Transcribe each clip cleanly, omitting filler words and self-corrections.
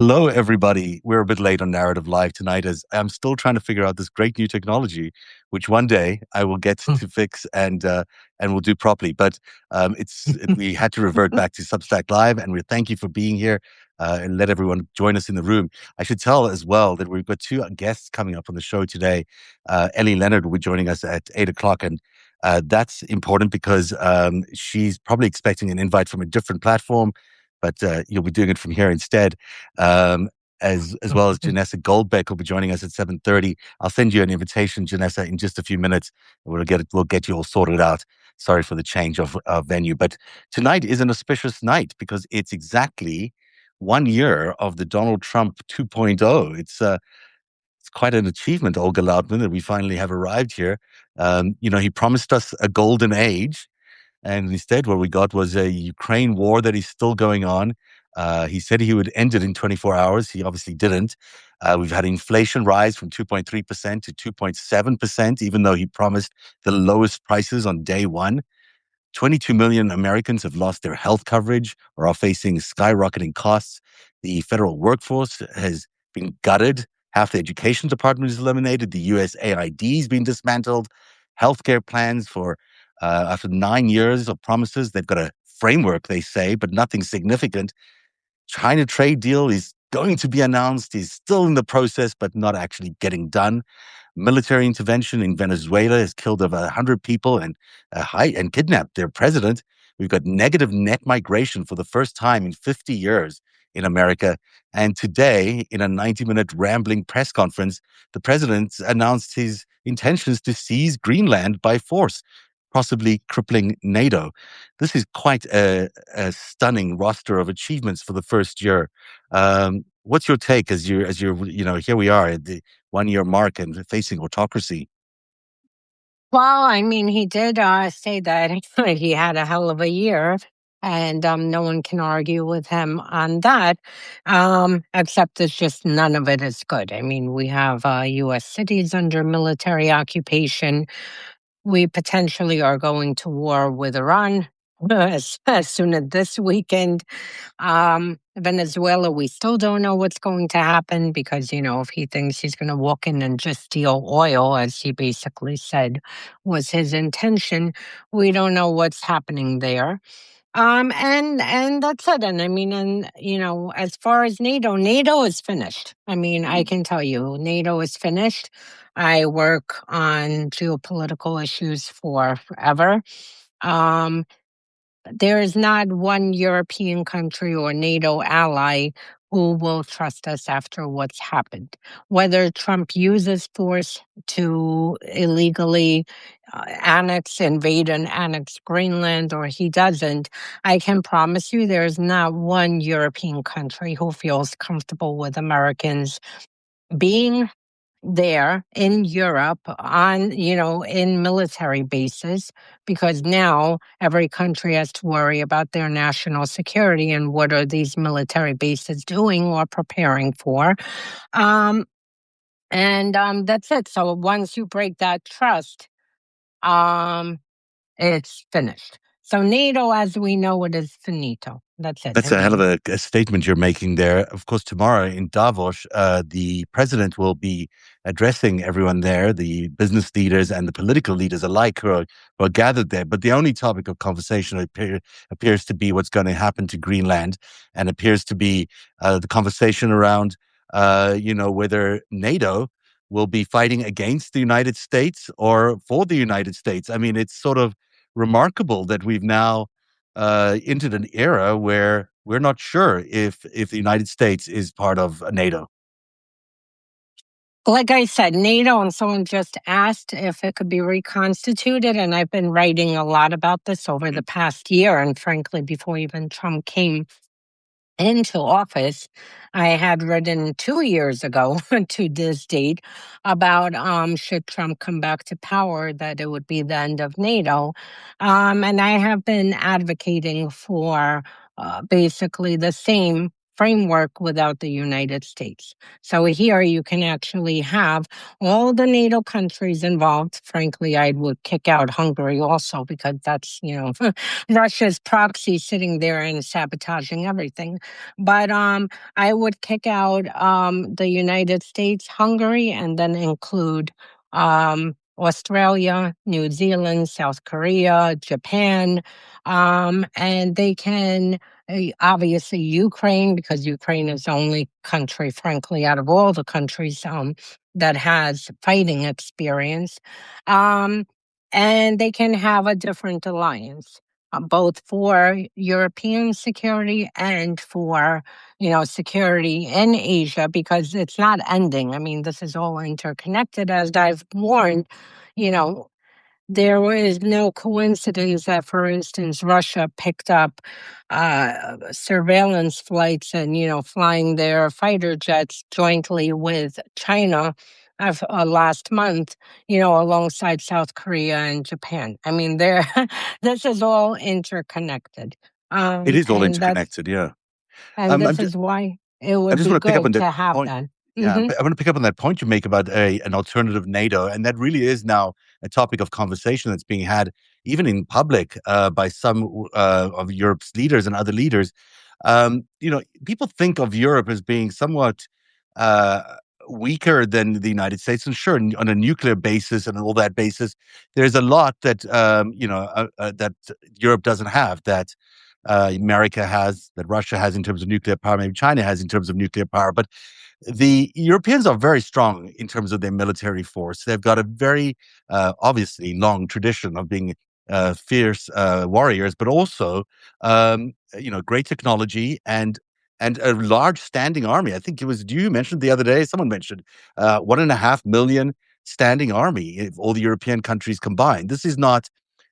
Hello, everybody. We're a bit late on Narrative Live tonight as I'm still trying to figure out this great new technology, which one day I will get to fix and we'll do properly. But we had to revert back to Substack Live, and we thank you for being here and let everyone join us in the room. I should tell as well that we've got two guests coming up on the show today. Ellie Leonard will be joining us at 8 o'clock, and that's important because she's probably expecting an invite from a different platform, but you'll be doing it from here instead. Um, as well as Janessa Goldbeck will be joining us at 7:30. I'll send you an invitation, Janessa, in just a few minutes. We'll get you all sorted out. Sorry for the change of venue, but tonight is an auspicious night because it's exactly 1 year of the Donald Trump 2.0. It's quite an achievement, Olga Lautman, that we finally have arrived here. He promised us a golden age, and instead, what we got was a Ukraine war that is still going on. He said he would end it in 24 hours. He obviously didn't. We've had inflation rise from 2.3% to 2.7%, even though he promised the lowest prices on day one. 22 million Americans have lost their health coverage or are facing skyrocketing costs. The federal workforce has been gutted. Half the education department is eliminated. The USAID has been dismantled. Healthcare plans after 9 years of promises, they've got a framework, they say, but nothing significant. China trade deal is going to be announced, is still in the process, but not actually getting done. Military intervention in Venezuela has killed over 100 people and kidnapped their president. We've got negative net migration for the first time in 50 years in America. And today, in a 90-minute rambling press conference, the president announced his intentions to seize Greenland by force, possibly crippling NATO. This is quite a stunning roster of achievements for the first year. What's your take as you're here we are at the 1 year mark and facing autocracy? Well, I mean, he did say that he had a hell of a year, and no one can argue with him on that, except it's just none of it is good. I mean, we have U.S. cities under military occupation. We potentially are going to war with Iran as soon as this weekend. Venezuela, we still don't know what's going to happen because, if he thinks he's going to walk in and just steal oil, as he basically said was his intention, we don't know what's happening there. And that's it. And I mean, as far as NATO is finished. I mean, I can tell you, NATO is finished. I work on geopolitical issues for forever. Um, there is not one European country or NATO ally who will trust us after what's happened. Whether Trump uses force to illegally invade and annex Greenland or he doesn't, I can promise you there's not one European country who feels comfortable with Americans being there in Europe in military bases, because now every country has to worry about their national security and what are these military bases doing or preparing for. Um, and that's it. So once you break that trust, um, it's finished. So NATO, as we know it, is finito. That's it. That's a hell of a statement you're making there. Of course, tomorrow in Davos, the president will be addressing everyone there, the business leaders and the political leaders alike who are gathered there. But the only topic of conversation appears to be what's going to happen to Greenland, and appears to be the conversation around, whether NATO will be fighting against the United States or for the United States. I mean, it's sort of remarkable that we've now entered an era where we're not sure if the United States is part of NATO. Like I said, NATO, and someone just asked if it could be reconstituted, and I've been writing a lot about this over the past year, and frankly, before even Trump came into office, I had written 2 years ago to this date about should Trump come back to power, that it would be the end of NATO. And I have been advocating for basically the same framework without the United States. So here you can actually have all the NATO countries involved. Frankly, I would kick out Hungary also because that's, Russia's proxy sitting there and sabotaging everything. But I would kick out the United States, Hungary, and then include Australia, New Zealand, South Korea, Japan, and they can obviously Ukraine, because Ukraine is the only country, frankly, out of all the countries that has fighting experience, um, and they can have a different alliance. Both for European security and for security in Asia, because it's not ending. I mean, this is all interconnected. As I've warned, you know, there is no coincidence that, for instance, Russia picked up surveillance flights and, flying their fighter jets jointly with China last month, alongside South Korea and Japan. I mean, this is all interconnected. It is all And that's interconnected, yeah. and Um, this I'm is why it I would just be want to pick up on good that to have point. that. Yeah, Hmm. I want to pick up on that point you make about an alternative NATO, and that really is now a topic of conversation that's being had even in public by some of Europe's leaders and other leaders. People think of Europe as being somewhat uh, weaker than the United States, and sure, on a nuclear basis and all that basis, there's a lot that that Europe doesn't have that. America has, that Russia has in terms of nuclear power, maybe China has in terms of nuclear power, but the Europeans are very strong in terms of their military force. They've got a very obviously long tradition of being fierce warriors, but also great technology and a large standing army. I think it was you mentioned the other day. Someone mentioned 1.5 million standing army if all the European countries combined. This is not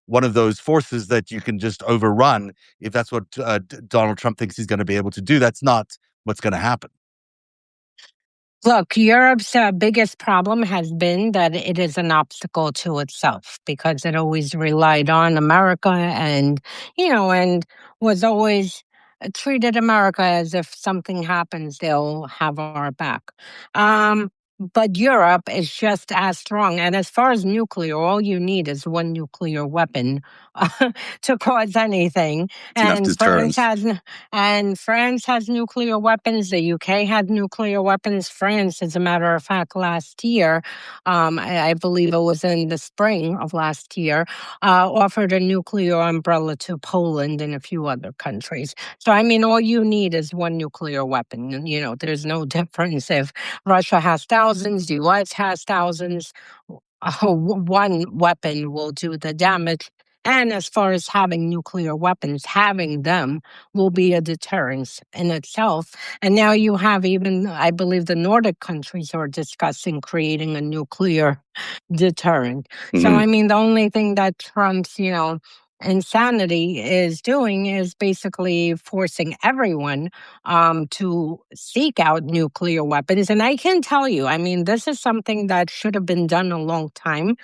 one of those forces that you can just overrun if that's what Donald Trump thinks he's going to be able to do. That's not what's going to happen. Look, Europe's biggest problem has been that it is an obstacle to itself because it always relied on America and was always treated America as if something happens, they'll have our back. But Europe is just as strong. And as far as nuclear, all you need is one nuclear weapon to cause anything. It's enough And France deterrence. has and France has nuclear weapons. The UK had nuclear weapons. France, as a matter of fact, last year, I believe it was in the spring of last year, offered a nuclear umbrella to Poland and a few other countries. So, I mean, all you need is one nuclear weapon. And, there's no difference if Russia has thousands, the US has thousands. One weapon will do the damage. And as far as having nuclear weapons, having them will be a deterrence in itself. And now you have even, I believe, the Nordic countries are discussing creating a nuclear deterrent. So, Hmm. I mean, the only thing that Trump's, insanity is doing is basically forcing everyone to seek out nuclear weapons. And I can tell you, I mean, this is something that should have been done a long time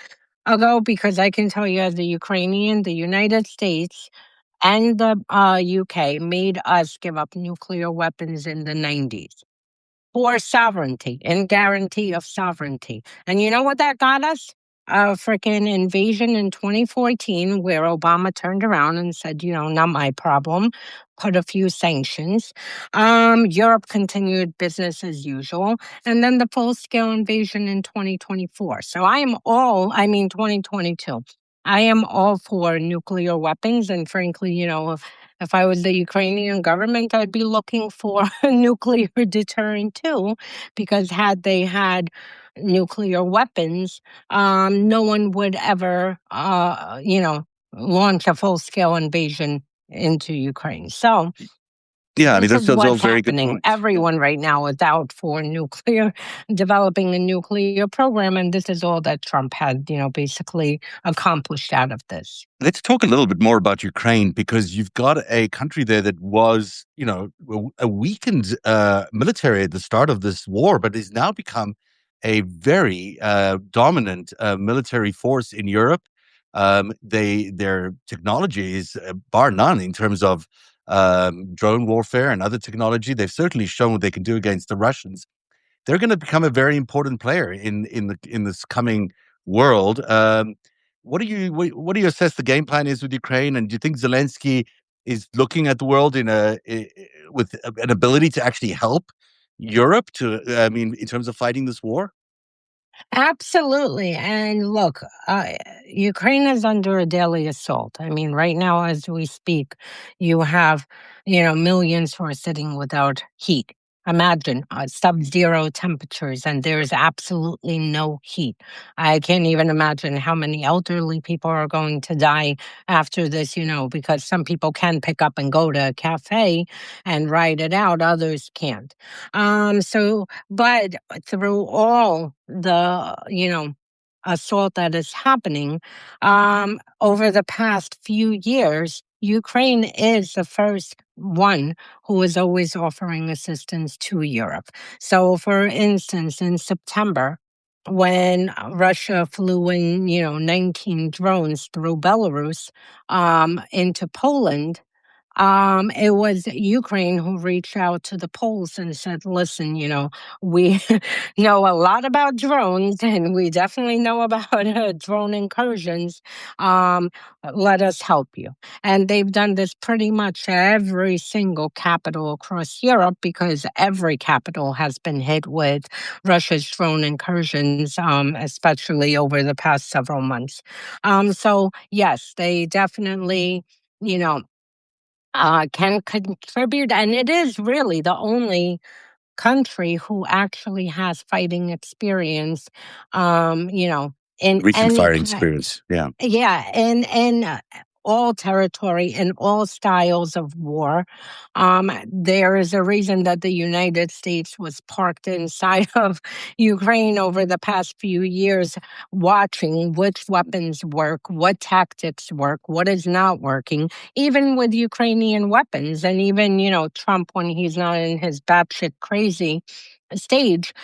ago, because I can tell you, as a Ukrainian, the United States and the UK made us give up nuclear weapons in the 90s for sovereignty and guarantee of sovereignty. And you know what that got us? A freaking invasion in 2014, where Obama turned around and said, not my problem, put a few sanctions. Europe continued business as usual. And then the full scale invasion in 2024. So I mean, 2022. I am all for nuclear weapons. And frankly, if I was the Ukrainian government, I'd be looking for a nuclear deterrent too, because had they had nuclear weapons, no one would ever, launch a full scale invasion into Ukraine. So Yeah, I mean, this is those are all what's very good happening. points. Yeah. Everyone right now is out for nuclear, developing a nuclear program, and this is all that Trump had, basically accomplished out of this. Let's talk a little bit more about Ukraine, because you've got a country there that was, a weakened military at the start of this war, but has now become a very dominant military force in Europe. Their technology is bar none in terms of drone warfare and other technology. They've certainly shown what they can do against the Russians. They're going to become a very important player in this coming world. What do you assess the game plan is with Ukraine, and do you think Zelensky is looking at the world with an ability to actually help Europe in terms of fighting this war? Absolutely. And look, Ukraine is under a daily assault. I mean, right now, as we speak, you have, millions who are sitting without heat. Imagine sub-zero temperatures, and there is absolutely no heat. I can't even imagine how many elderly people are going to die after this, because some people can pick up and go to a cafe and ride it out, others can't. But through all the, assault that is happening, over the past few years, Ukraine is the first one who is always offering assistance to Europe. So, for instance, in September, when Russia flew in, 19 drones through Belarus into Poland, it was Ukraine who reached out to the Poles and said, listen, we know a lot about drones and we definitely know about drone incursions. Um, Let us help you. And they've done this pretty much every single capital across Europe because every capital has been hit with Russia's drone incursions, especially over the past several months. So, yes, they definitely, you know, can contribute. And it is really the only country who actually has fighting experience, in Recent any firing kind. experience. Yeah. Yeah, in all territory, in all styles of war. There is a reason that the United States was parked inside of Ukraine over the past few years, watching which weapons work, what tactics work, what is not working, even with Ukrainian weapons. And even, Trump, when he's not in his batshit crazy stage,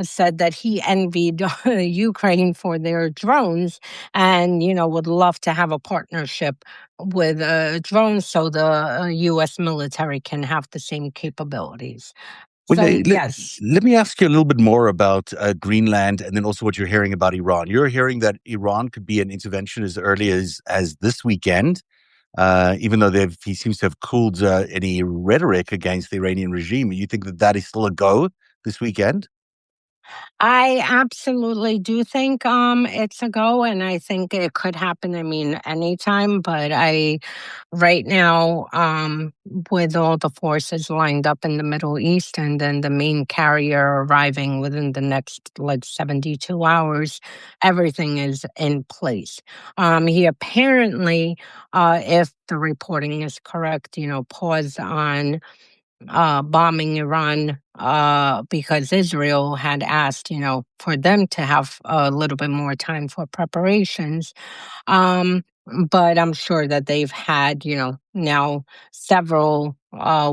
said that he envied Ukraine for their drones and, would love to have a partnership with drones so the U.S. military can have the same capabilities. Well, So, yes. let me ask you a little bit more about Greenland, and then also what you're hearing about Iran. You're hearing that Iran could be an intervention as early as this weekend, even though he seems to have cooled any rhetoric against the Iranian regime. You think that that is still a go this weekend? I absolutely do think it's a go, and I think it could happen. I mean, anytime. But right now, with all the forces lined up in the Middle East, and then the main carrier arriving within the next 72 hours, everything is in place. He apparently, if the reporting is correct, paused on bombing Iran because Israel had asked, for them to have a little bit more time for preparations. Um, but I'm sure that they've had, now several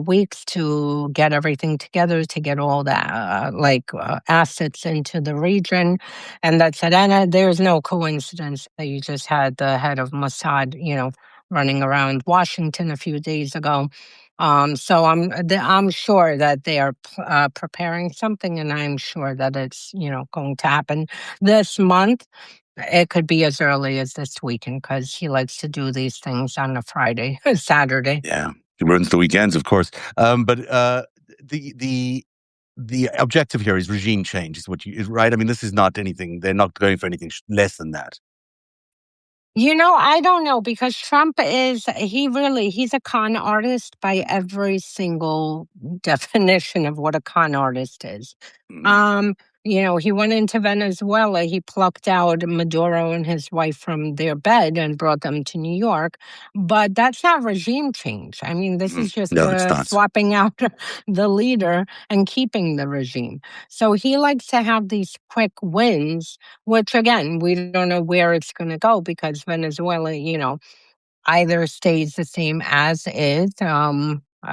weeks to get everything together, to get all the assets into the region. And that's it. And there's no coincidence that you just had the head of Mossad, running around Washington a few days ago. So I'm sure that they are preparing something, and I'm sure that it's going to happen this month. It could be as early as this weekend because he likes to do these things on a Friday, Saturday. Yeah, he ruins the weekends, of course. But the the the objective here is regime change, is right. I mean, this is not anything. They're not going for anything less than that. I don't know because Trump he's a con artist by every single definition of what a con artist is. Mm. Um, he went into Venezuela, he plucked out Maduro and his wife from their bed and brought them to New York. But that's not regime change. I mean, this is just No, it's not. swapping out the leader and keeping the regime. So he likes to have these quick wins, which again, we don't know where it's going to go because Venezuela, either stays the same as is,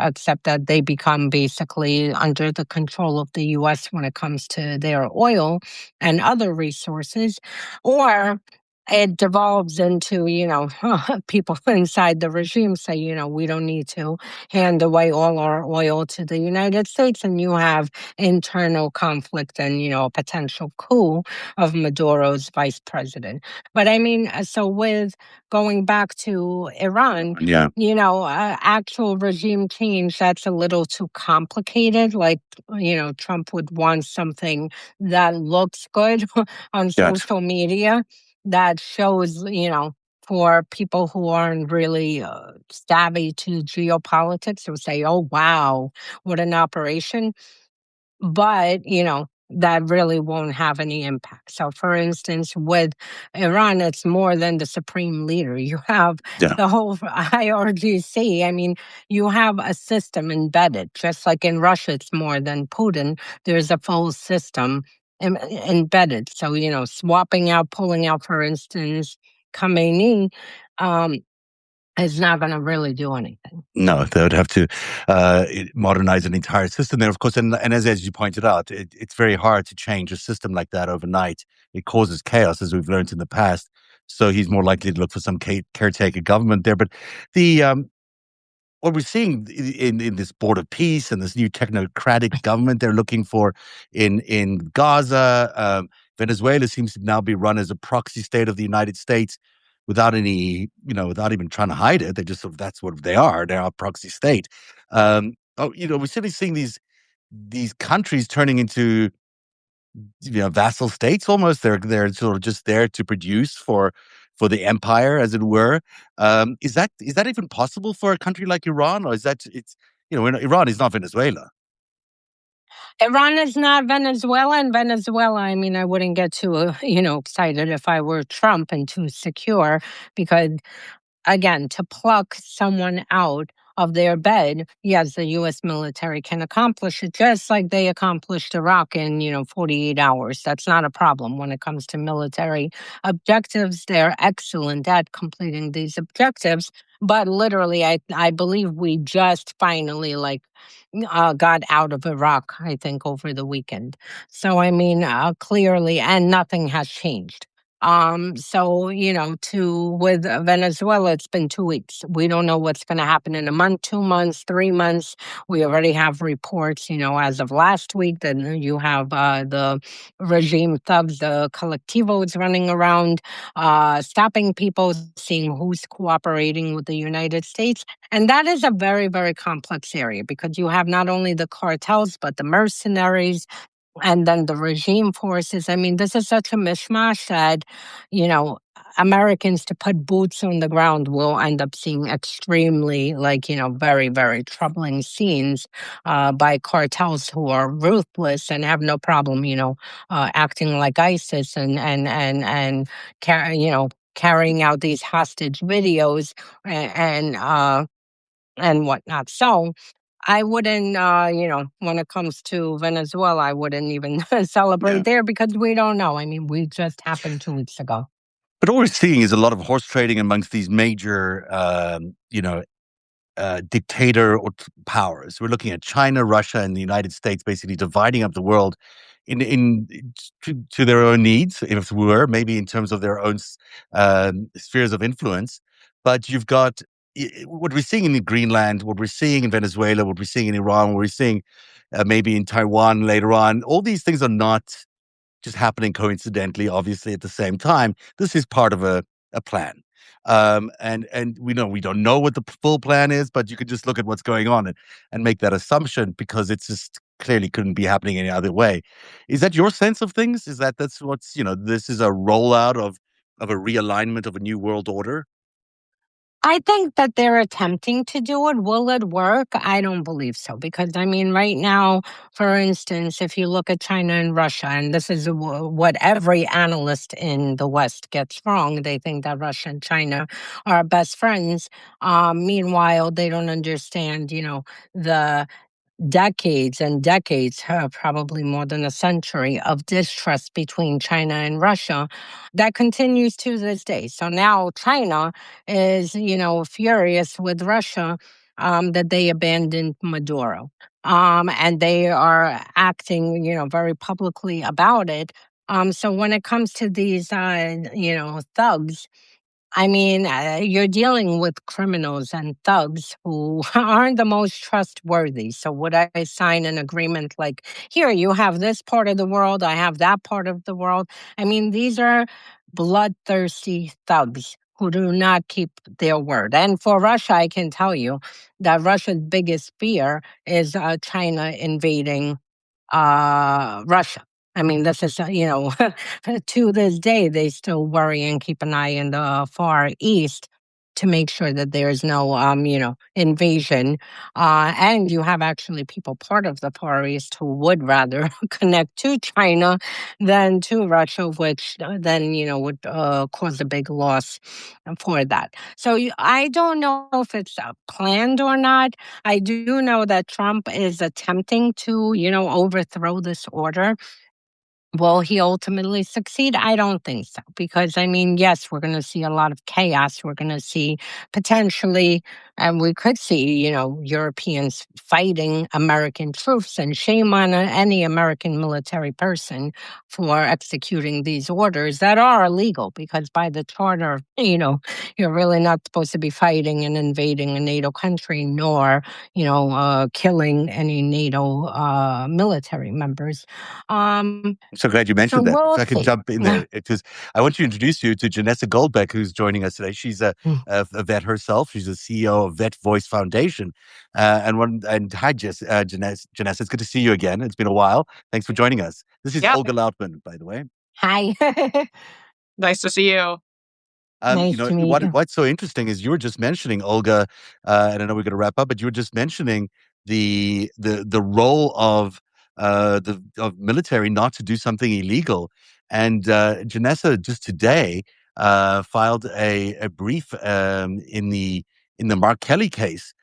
except that they become basically under the control of the US when it comes to their oil and other resources, or it devolves into, people inside the regime say, we don't need to hand away all our oil to the United States. And you have internal conflict and, a potential coup of Maduro's vice president. But I mean, so with going back to Iran, Yeah, actual regime change, that's a little too complicated. Like, Trump would want something that looks good on yes, social media that shows, for people who aren't really savvy to geopolitics, who say, oh, wow, what an operation. But, that really won't have any impact. So, for instance, with Iran, it's more than the supreme leader. You have yeah, the whole IRGC. I mean, you have a system embedded, just like in Russia, it's more than Putin. There's a full system embedded. So, swapping out, pulling out, for instance, Khamenei um, is not going to really do anything. no, they would have to modernize an entire system there, of course. And as you pointed out, it's very hard to change a system like that overnight. It causes chaos, as we've learned in the past. So he's more likely to look for some caretaker government there. But the what we're seeing in this board of peace and this new technocratic government they're looking for in Gaza, Venezuela seems to now be run as a proxy state of the United States without any, without even trying to hide it. They just sort of, that's what they are. They're a proxy state. We're simply seeing these countries turning into vassal states almost. They're sort of just there to produce for the empire, as it were. Is that even possible for a country like Iran, or is that it's Iran is not Venezuela? Iran is not Venezuela, and Venezuela, I mean, I wouldn't get too, excited if I were Trump and too secure, because again, to pluck someone out of their bed, yes, the U.S. military can accomplish it just like they accomplished Iraq in, 48 hours. That's not a problem when it comes to military objectives. They're excellent at completing these objectives. But literally, I believe we just finally got out of Iraq, I think, over the weekend. So, I mean, clearly, and nothing has changed. So, with Venezuela, it's been 2 weeks. We don't know what's going to happen in a month, 2 months, 3 months. We already have reports, as of last week that you have the regime thugs, the collectivos running around, stopping people, seeing who's cooperating with the United States. And that is a very, very complex area because you have not only the cartels, but the mercenaries, and then the regime forces. I mean, this is such a mishmash that, you know, Americans to put boots on the ground will end up seeing extremely, very, very troubling scenes by cartels who are ruthless and have no problem, acting like ISIS and carrying out these hostage videos and whatnot. So I wouldn't, when it comes to Venezuela, I wouldn't even Yeah. celebrate there because we don't know. I mean, we just happened 2 weeks ago. But all we're seeing is a lot of horse trading amongst these major, dictator or powers. We're looking at China, Russia, and the United States basically dividing up the world in to their own needs, if it were, maybe in terms of their own spheres of influence. But you've got what we're seeing in Greenland, what we're seeing in Venezuela, what we're seeing in Iran, what we're seeing maybe in Taiwan later on. All these things are not just happening coincidentally, obviously at the same time. This is part of a plan. And we don't know what the full plan is, but you could just look at what's going on and make that assumption because it's just clearly couldn't be happening any other way. Is that your sense of things? Is that's what's, this is a rollout of a realignment of a new world order? I think that they're attempting to do it. Will it work? I don't believe so. Because, I mean, right now, for instance, if you look at China and Russia, and this is what every analyst in the West gets wrong, they think that Russia and China are best friends. Meanwhile, they don't understand, the decades and decades, probably more than a century of distrust between China and Russia that continues to this day. So now China is, furious with Russia that they abandoned Maduro. And they are acting, very publicly about it. So when it comes to these, thugs, I mean, you're dealing with criminals and thugs who aren't the most trustworthy. So, would I sign an agreement like, here, you have this part of the world, I have that part of the world? I mean, these are bloodthirsty thugs who do not keep their word. And for Russia, I can tell you that Russia's biggest fear is China invading Russia. I mean, this is, to this day, they still worry and keep an eye in the Far East to make sure that there's no, invasion. And you have actually people part of the Far East who would rather connect to China than to Russia, which then, would cause a big loss for that. So I don't know if it's planned or not. I do know that Trump is attempting to, overthrow this order. Will he ultimately succeed? I don't think so. Because, I mean, yes, we're going to see a lot of chaos. We're going to see potentially, and we could see, Europeans fighting American troops, and shame on any American military person for executing these orders that are illegal. Because by the charter, you're really not supposed to be fighting and invading a NATO country, nor, killing any NATO military members. I'm so glad you So mentioned that. If we'll I can see. jump in there, because I want to introduce you to Janessa Goldbeck, who's joining us today. She's a vet herself. She's the CEO of Vet Voice Foundation. And hi, Janessa. It's good to see you again. It's been a while. Thanks for joining us. This is Yeah, Olga Lautman, by the way. Hi. nice to see you. Nice to meet you. What's so interesting is you were just mentioning, Olga, and I know we're going to wrap up, but you were just mentioning the role of of military not to do something illegal. And Janessa just today filed a brief in the Mark Kelly case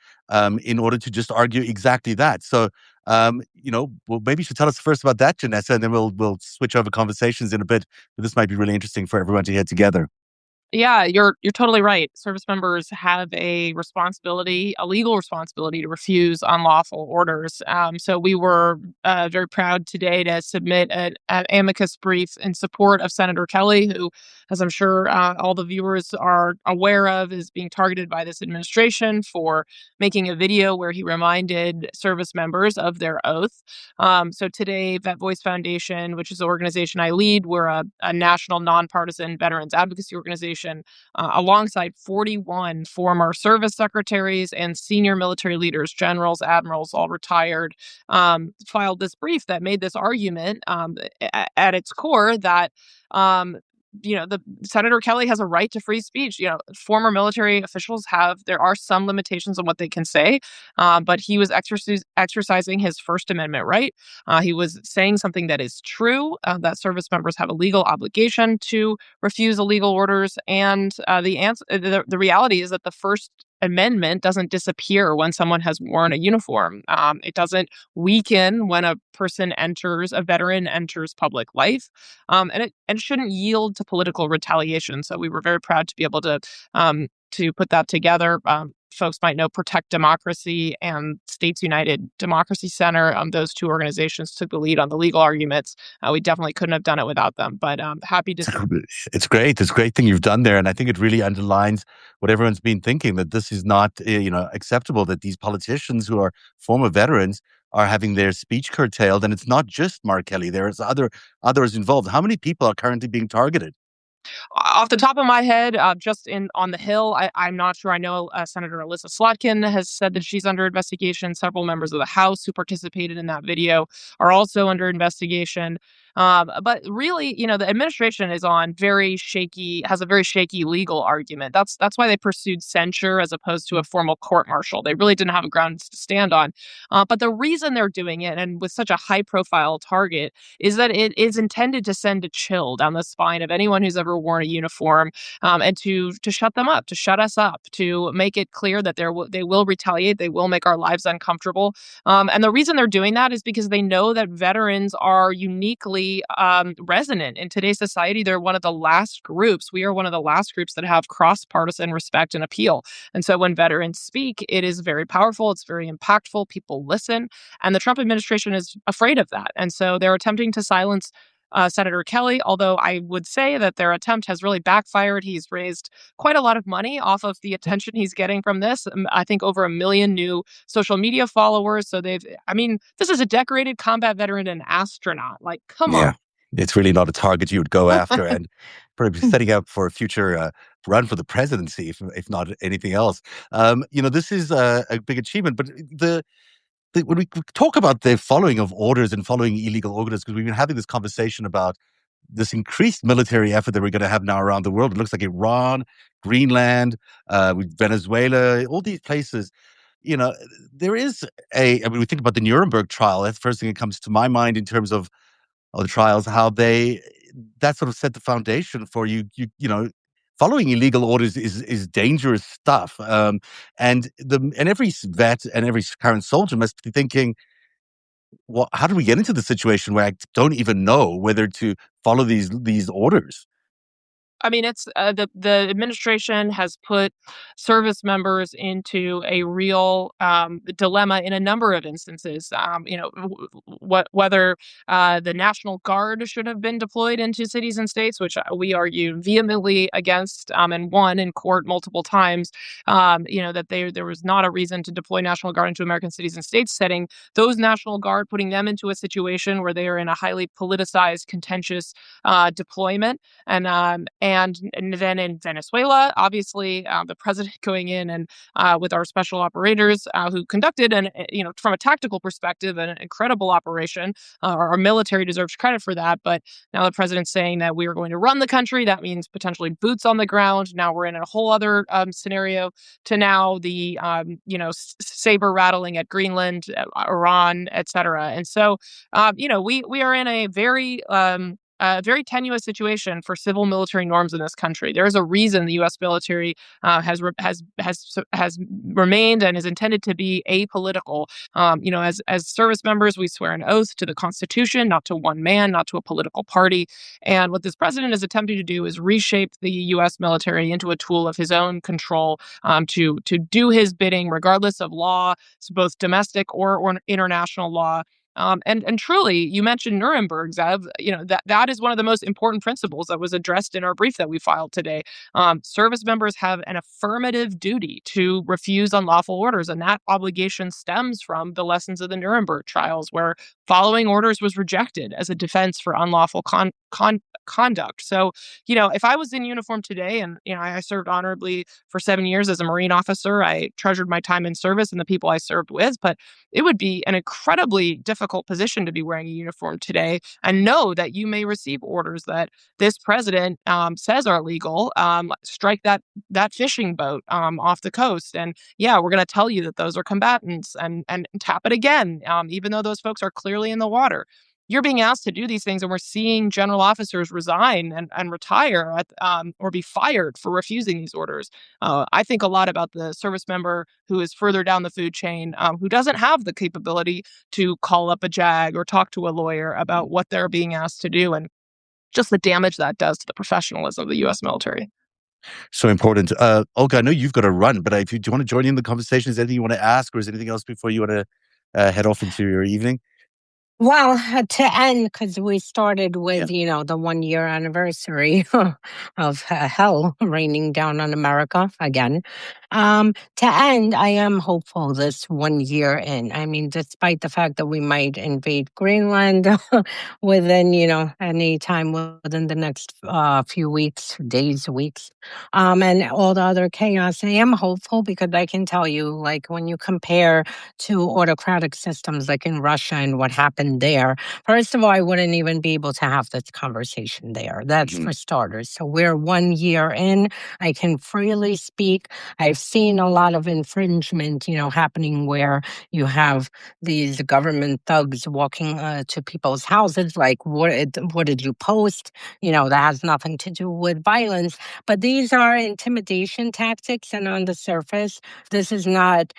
in order to just argue exactly that. So well, maybe you should tell us first about that, Janessa, and then we'll switch over conversations in a bit. But this might be really interesting for everyone to hear together. Yeah, you're totally right. Service members have a responsibility, a legal responsibility to refuse unlawful orders. So we were very proud today to submit an amicus brief in support of Senator Kelly, who, as I'm sure all the viewers are aware of, is being targeted by this administration for making a video where he reminded service members of their oath. So today, Vet Voice Foundation, which is the organization I lead, we're a national nonpartisan veterans advocacy organization, alongside 41 former service secretaries and senior military leaders, generals, admirals, all retired, filed this brief that made this argument at its core that the Senator Kelly has a right to free speech. Former military officials there are some limitations on what they can say, but he was exercising his First Amendment right. He was saying something that is true, that service members have a legal obligation to refuse illegal orders. And the reality is that the First Amendment doesn't disappear when someone has worn a uniform. It doesn't weaken when a veteran enters public life, and it shouldn't yield to political retaliation. So we were very proud to be able to put that together. Folks might know Protect Democracy and States United Democracy Center. Those two organizations took the lead on the legal arguments. We definitely couldn't have done it without them, but happy to. It's great. It's a great thing you've done there. And I think it really underlines what everyone's been thinking, that this is not, acceptable, that these politicians who are former veterans are having their speech curtailed. And it's not just Mark Kelly. There's others involved. How many people are currently being targeted? Off the top of my head, just on the Hill, I'm not sure. I know Senator Alyssa Slotkin has said that she's under investigation. Several members of the House who participated in that video are also under investigation. But really, the administration is has a very shaky legal argument. That's why they pursued censure as opposed to a formal court martial. They really didn't have a ground to stand on. But the reason they're doing it, and with such a high profile target, is that it is intended to send a chill down the spine of anyone who's ever worn a uniform, and to shut them up, to shut us up, to make it clear that they will retaliate, they will make our lives uncomfortable. And the reason they're doing that is because they know that veterans are uniquely resonant in today's society. They're one of the last groups. We are one of the last groups that have cross-partisan respect and appeal. And so when veterans speak, it is very powerful. It's very impactful. People listen. And the Trump administration is afraid of that. And so they're attempting to silence Senator Kelly, although I would say that their attempt has really backfired. He's raised quite a lot of money off of the attention he's getting from this. I think over 1 million new social media followers. So this is a decorated combat veteran and astronaut. Like, come Yeah, on. it's really not a target you would go after, and probably setting up for a future run for the presidency, if not anything else. This is a big achievement, but when we talk about the following of orders and following illegal orders, because we've been having this conversation about this increased military effort that we're going to have now around the world. It looks like Iran, Greenland, with Venezuela, all these places. There is we think about the Nuremberg trial. That's the first thing that comes to my mind in terms of the trials, how that sort of set the foundation for following illegal orders is dangerous stuff. And every vet and every current soldier must be thinking, well, how do we get into the situation where I don't even know whether to follow these orders? I mean, it's the administration has put service members into a real dilemma in a number of instances. Whether the National Guard should have been deployed into cities and states, which we argue vehemently against and won in court multiple times. That there was not a reason to deploy National Guard into American cities and states, setting those National Guard, putting them into a situation where they are in a highly politicized, contentious deployment. And then in Venezuela, obviously, the president going in and with our special operators who conducted from a tactical perspective, an incredible operation. Our military deserves credit for that. But now the president's saying that we are going to run the country. That means potentially boots on the ground. Now we're in a whole other scenario to now the saber rattling at Greenland, Iran, et cetera. And so, we are in a very tenuous situation for civil military norms in this country. There is a reason the U.S. military has remained and is intended to be apolitical. As service members, we swear an oath to the Constitution, not to one man, not to a political party. And what this president is attempting to do is reshape the U.S. military into a tool of his own control to do his bidding, regardless of law, both domestic or international law. And truly, you mentioned Nuremberg, Zev. That is one of the most important principles that was addressed in our brief that we filed today. Service members have an affirmative duty to refuse unlawful orders, and that obligation stems from the lessons of the Nuremberg trials, where following orders was rejected as a defense for unlawful conduct. So, if I was in uniform today, and I served honorably for 7 years as a Marine officer, I treasured my time in service and the people I served with, but it would be an incredibly difficult position to be wearing a uniform today and know that you may receive orders that this president says are legal. Strike that fishing boat off the coast, and we're going to tell you that those are combatants, and tap it again, even though those folks are clearly in the water. You're being asked to do these things, and we're seeing general officers resign and retire or be fired for refusing these orders. I think a lot about the service member who is further down the food chain, who doesn't have the capability to call up a JAG or talk to a lawyer about what they're being asked to do, and just the damage that does to the professionalism of the U.S. military. So important. Olga, I know you've got to run, but do you want to join in the conversation? Is there anything you want to ask, or is there anything else before you want to head off into your evening? Well, to end, because we started with, the 1 year anniversary of hell raining down on America again. To end, I am hopeful this 1 year in. I mean, despite the fact that we might invade Greenland within, any time within the next few weeks, days, weeks, and all the other chaos, I am hopeful because I can tell you, like, when you compare to autocratic systems like in Russia and what happened there, first of all, I wouldn't even be able to have this conversation there. That's for starters. So we're 1 year in. I can freely speak. I've seen a lot of infringement, happening where you have these government thugs walking to people's houses, like, what did you post? That has nothing to do with violence. But these are intimidation tactics. And on the surface, this is not,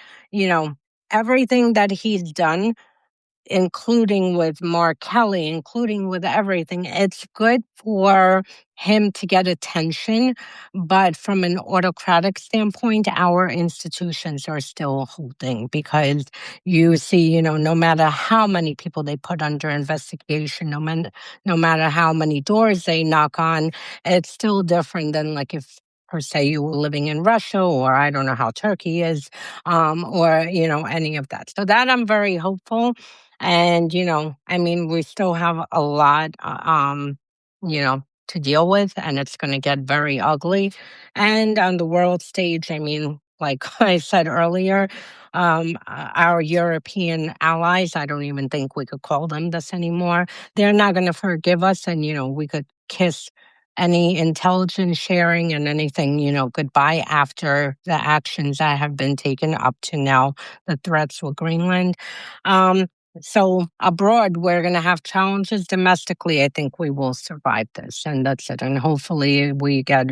everything that he's done including with Mark Kelly, including with everything. It's good for him to get attention, but from an autocratic standpoint, our institutions are still holding because you see, no matter how many people they put under investigation, no matter how many doors they knock on, it's still different than like if per se you were living in Russia, or I don't know how Turkey is, or any of that. So that I'm very hopeful. And we still have a lot, to deal with, and it's going to get very ugly. And on the world stage, like I said earlier, our European allies, I don't even think we could call them this anymore. They're not going to forgive us, and we could kiss any intelligence sharing and anything, goodbye after the actions that have been taken up to now, the threats with Greenland. So abroad, we're going to have challenges. Domestically, I think we will survive this, and that's it. And hopefully we get,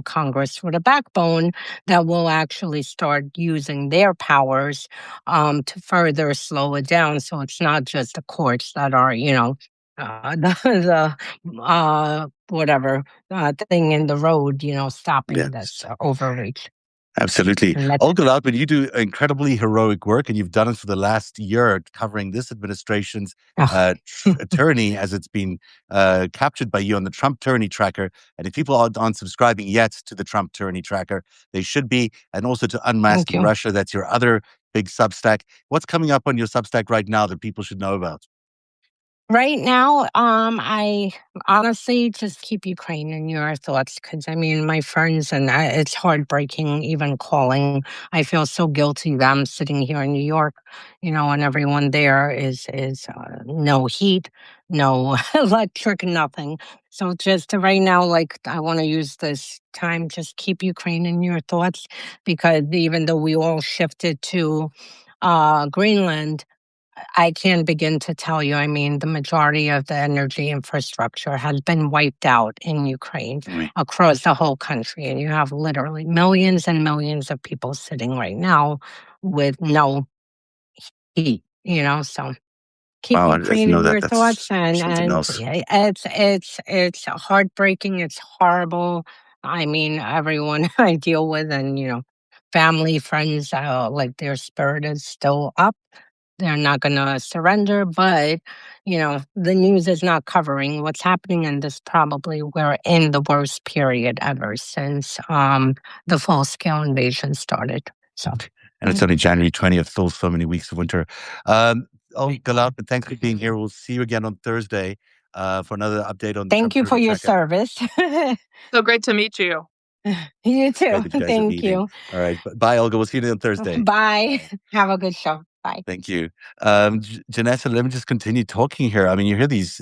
Congress with a backbone that will actually start using their powers to further slow it down. So it's not just the courts that are, the whatever thing in the road, stopping this overreach. Absolutely. Olga Lautman, you do incredibly heroic work, and you've done it for the last year covering this administration's attorney as it's been captured by you on the Trump Tourney Tracker. And if people aren't subscribing yet to the Trump Tourney Tracker, they should be. And also to Unmasking Russia, that's your other big Substack. What's coming up on your Substack right now that people should know about? Right now, I honestly just keep Ukraine in your thoughts because my friends, and it's heartbreaking even calling. I feel so guilty that I'm sitting here in New York, and everyone there is no heat, no electric, nothing. So just right now, like I want to use this time, just keep Ukraine in your thoughts because even though we all shifted to Greenland, I can't begin to tell you. The majority of the energy infrastructure has been wiped out in Ukraine across the whole country. And you have literally millions and millions of people sitting right now with no heat, so keep Ukraine in your thoughts. And it's heartbreaking. It's horrible. Everyone I deal with and, family, friends, like their spirit is still up. They're not going to surrender, but, the news is not covering what's happening, and this probably we're in the worst period ever since the full-scale invasion started. So, and it's only January 20th, still so many weeks of winter. Olga Lautman, thanks for being here. We'll see you again on Thursday for another update on the Thank you for your service. So great to meet you. You too. Thank you. All right. Bye, Olga. We'll see you on Thursday. Bye. Have a good show. Bye. Thank you. Janessa, let me just continue talking here. You hear these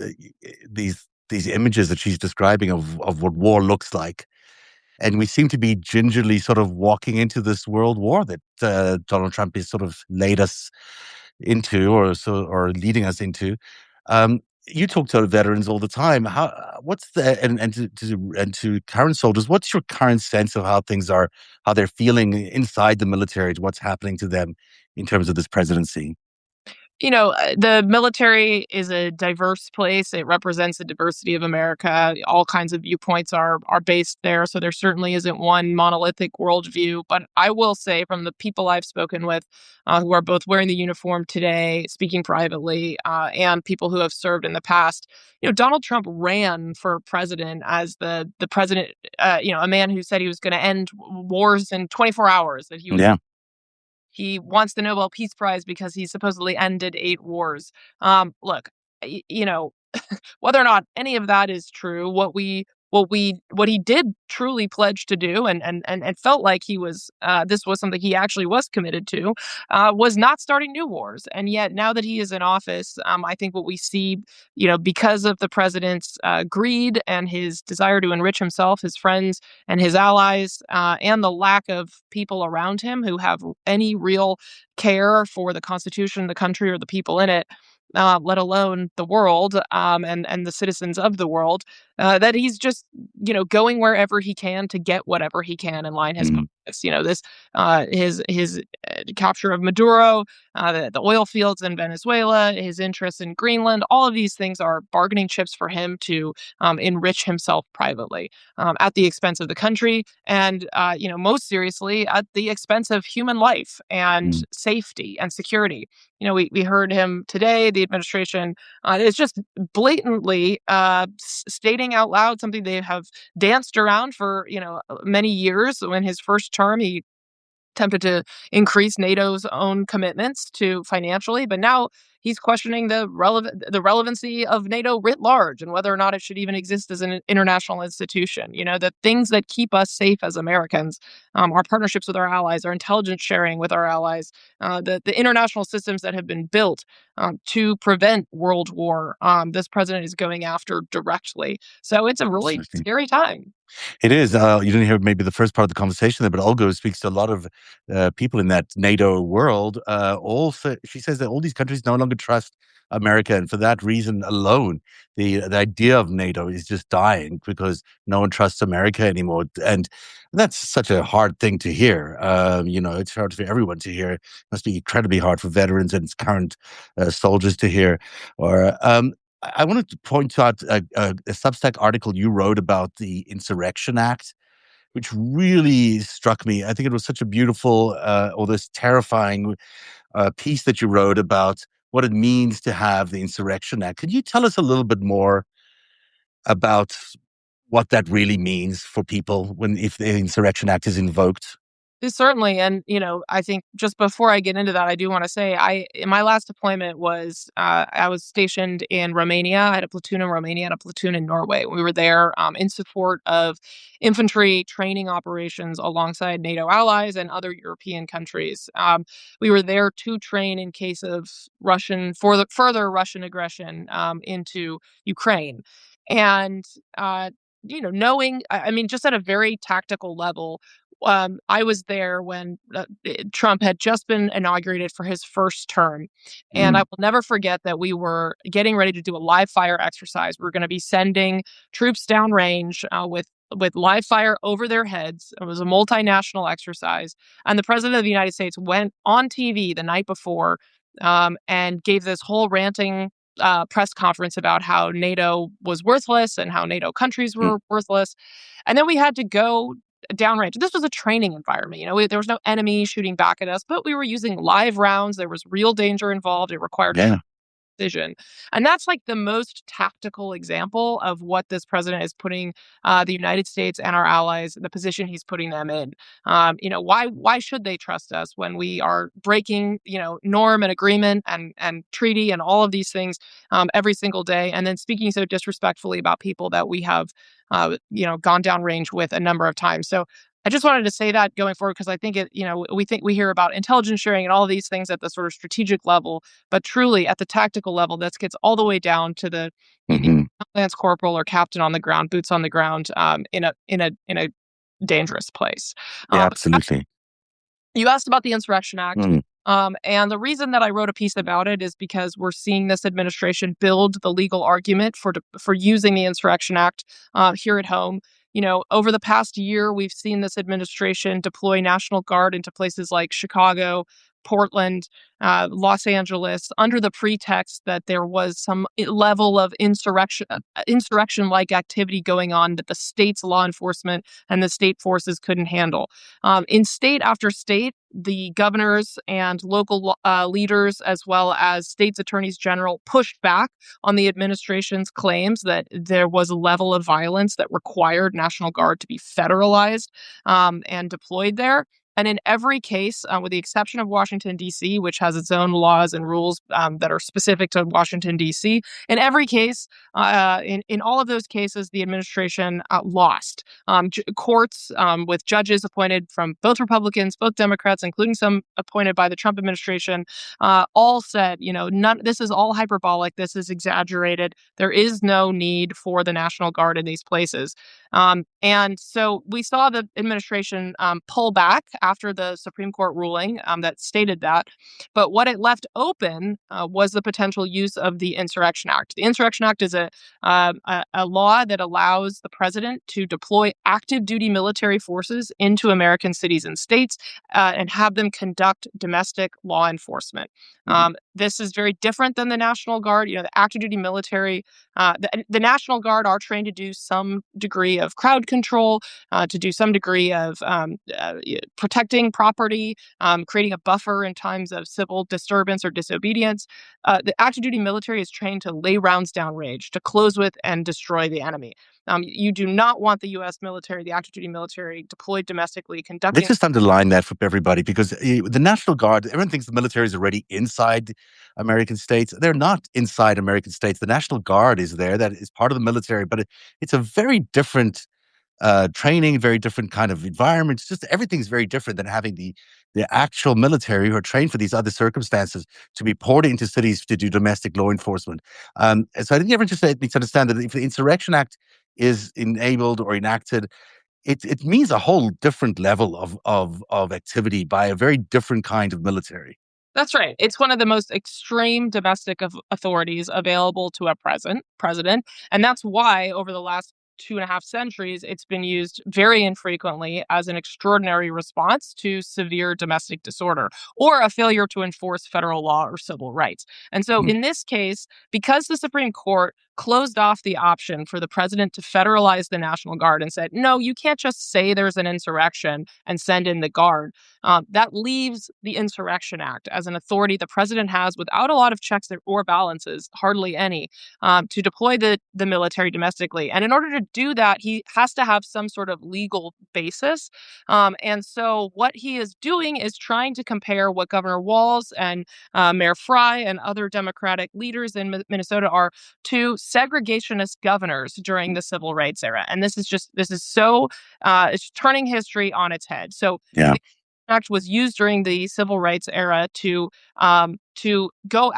images that she's describing of what war looks like. And we seem to be gingerly sort of walking into this world war that Donald Trump has sort of laid us into or leading us into. You talk to veterans all the time. What's the and to current soldiers? What's your current sense of how things are, how they're feeling inside the military? What's happening to them in terms of this presidency? The military is a diverse place. It represents the diversity of America. All kinds of viewpoints are based there. So there certainly isn't one monolithic worldview. But I will say from the people I've spoken with who are both wearing the uniform today, speaking privately, and people who have served in the past, Donald Trump ran for president as the president, a man who said he was going to end wars in 24 hours, that he was He wants the Nobel Peace Prize because he supposedly ended 8 wars. Look, whether or not any of that is true, what he did truly pledge to do, and felt like he was this was something he actually was committed to, was not starting new wars. And yet, now that he is in office, I think what we see, because of the president's greed and his desire to enrich himself, his friends, and his allies, and the lack of people around him who have any real care for the Constitution, the country, or the people in it, let alone the world, and the citizens of the world, that he's just, going wherever he can to get whatever he can and line his This his capture of Maduro, the oil fields in Venezuela, his interest in Greenland. All of these things are bargaining chips for him to enrich himself privately at the expense of the country, and most seriously at the expense of human life and safety and security. We heard him today. The administration is just blatantly stating out loud something they have danced around for many years. When his first term, he attempted to increase NATO's own commitments to financially, but now he's questioning the relevancy of NATO writ large and whether or not it should even exist as an international institution. The things that keep us safe as Americans, our partnerships with our allies, our intelligence sharing with our allies, the international systems that have been built to prevent world war. This president is going after directly. So it's a really scary time. It is. You didn't hear maybe the first part of the conversation there, but Olga speaks to a lot of people in that NATO world. She says that all these countries no longer trust America, and for that reason alone, the idea of NATO is just dying because no one trusts America anymore. And that's such a hard thing to hear. It's hard for everyone to hear. It must be incredibly hard for veterans and current soldiers to hear. I wanted to point out a Substack article you wrote about the Insurrection Act, which really struck me. I think it was such a beautiful, or this terrifying piece that you wrote about what it means to have the Insurrection Act. Could you tell us a little bit more about what that really means for people if the Insurrection Act is invoked? Certainly. And, I think just before I get into that, I do want to say my last deployment was I was stationed in Romania. I had a platoon in Romania and a platoon in Norway. We were there in support of infantry training operations alongside NATO allies and other European countries. We were there to train in case of further Russian aggression into Ukraine. And, knowing, just at a very tactical level, I was there when Trump had just been inaugurated for his first term. And I will never forget that we were getting ready to do a live fire exercise. We were going to be sending troops downrange with live fire over their heads. It was a multinational exercise. And the president of the United States went on TV the night before and gave this whole ranting press conference about how NATO was worthless and how NATO countries were worthless. And then we had to go downrange. This was a training environment. There was no enemy shooting back at us, but we were using live rounds. There was real danger involved. It required precision. And that's like the most tactical example of what this president is putting the United States and our allies, the position he's putting them in. Why should they trust us when we are breaking, norm and agreement and treaty and all of these things every single day, and then speaking so disrespectfully about people that we have gone down range with a number of times. So I just wanted to say that going forward, because I think we hear about intelligence sharing and all of these things at the sort of strategic level, but truly at the tactical level, this gets all the way down to the lance corporal or captain on the ground, boots on the ground, in a dangerous place. Yeah, absolutely. You asked about the Insurrection Act. And the reason that I wrote a piece about it is because we're seeing this administration build the legal argument for using the Insurrection Act here at home. Over the past year, we've seen this administration deploy National Guard into places like Chicago, Portland, Los Angeles, under the pretext that there was some level of insurrection-like activity going on that the state's law enforcement and the state forces couldn't handle. In state after state, the governors and local leaders, as well as states' attorneys general, pushed back on the administration's claims that there was a level of violence that required National Guard to be federalized and deployed there. And in every case, with the exception of Washington, D.C., which has its own laws and rules that are specific to Washington, D.C., in every case, in all of those cases, the administration lost. Courts with judges appointed from both Republicans, both Democrats, including some appointed by the Trump administration, all said, this is all hyperbolic. This is exaggerated. There is no need for the National Guard in these places. And so we saw the administration pull back after the Supreme Court ruling that stated that. But what it left open was the potential use of the Insurrection Act. The Insurrection Act is a law that allows the president to deploy active duty military forces into American cities and states and have them conduct domestic law enforcement. This is very different than the National Guard. The active duty military, the National Guard are trained to do some degree of crowd control, to do some degree of protecting property, creating a buffer in times of civil disturbance or disobedience. The active duty military is trained to lay rounds down range, to close with and destroy the enemy. You do not want the U.S. military, the active duty military, deployed domestically conducting. Let's just underline that for everybody, because the National Guard, everyone thinks the military is already inside American states. They're not inside American states. The National Guard is there. That is part of the military, but it's a very different training, very different kind of environment. It's just everything's very different than having the actual military who are trained for these other circumstances to be poured into cities to do domestic law enforcement. So I think everyone just needs to understand that if the Insurrection Act is enabled or enacted, it means a whole different level of activity by a very different kind of military. That's right. It's one of the most extreme domestic authorities available to a president. And that's why over the last 2.5 centuries, it's been used very infrequently as an extraordinary response to severe domestic disorder or a failure to enforce federal law or civil rights. And so in this case, because the Supreme Court closed off the option for the president to federalize the National Guard and said, no, you can't just say there's an insurrection and send in the Guard. That leaves the Insurrection Act as an authority the president has without a lot of checks or balances, hardly any, to deploy the military domestically. And in order to do that, he has to have some sort of legal basis. And so what he is doing is trying to compare what Governor Walz and Mayor Fry and other Democratic leaders in Minnesota are to segregationist governors during the civil rights era. And this is so it's turning history on its head. So yeah. The Act was used during the civil rights era to go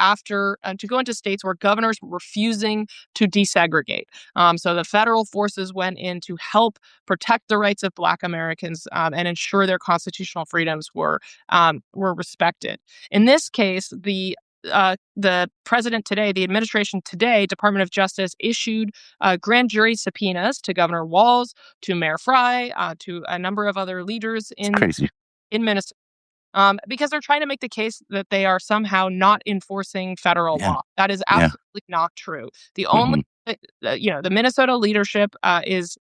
into states where governors were refusing to desegregate. So the federal forces went in to help protect the rights of Black Americans and ensure their constitutional freedoms were respected. In this case, the president today, the administration today, Department of Justice issued grand jury subpoenas to Governor Walz, to Mayor Fry, to a number of other leaders in Minnesota, because they're trying to make the case that they are somehow not enforcing federal law. That is absolutely not true. The only the Minnesota leadership is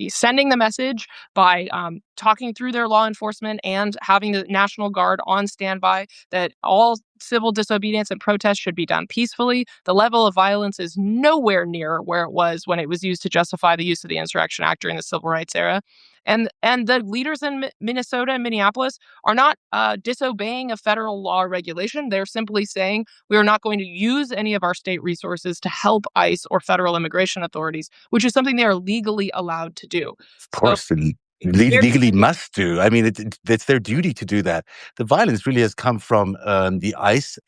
sending the message by talking through their law enforcement and having the National Guard on standby that all civil disobedience and protests should be done peacefully. The level of violence is nowhere near where it was when it was used to justify the use of the Insurrection Act during the Civil Rights era. And the leaders in Minnesota and Minneapolis are not disobeying a federal law or regulation. They're simply saying we are not going to use any of our state resources to help ICE or federal immigration authorities, which is something they are legally allowed to do. Of course, so, legally must do. I mean, it's their duty to do that. The violence really has come from the ICE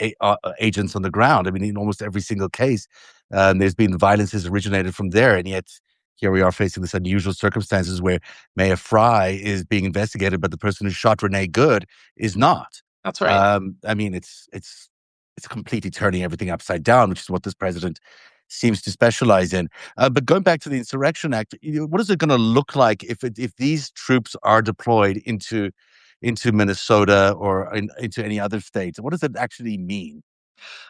agents on the ground. I mean, in almost every single case, there's been violence has originated from there, and yet here we are facing this unusual circumstances where Mayor Fry is being investigated, but the person who shot Renee Good is not. That's right. I mean, it's completely turning everything upside down, which is what this president seems to specialize in. But going back to the Insurrection Act, what is it going to look like if these troops are deployed into Minnesota or into any other states? What does it actually mean?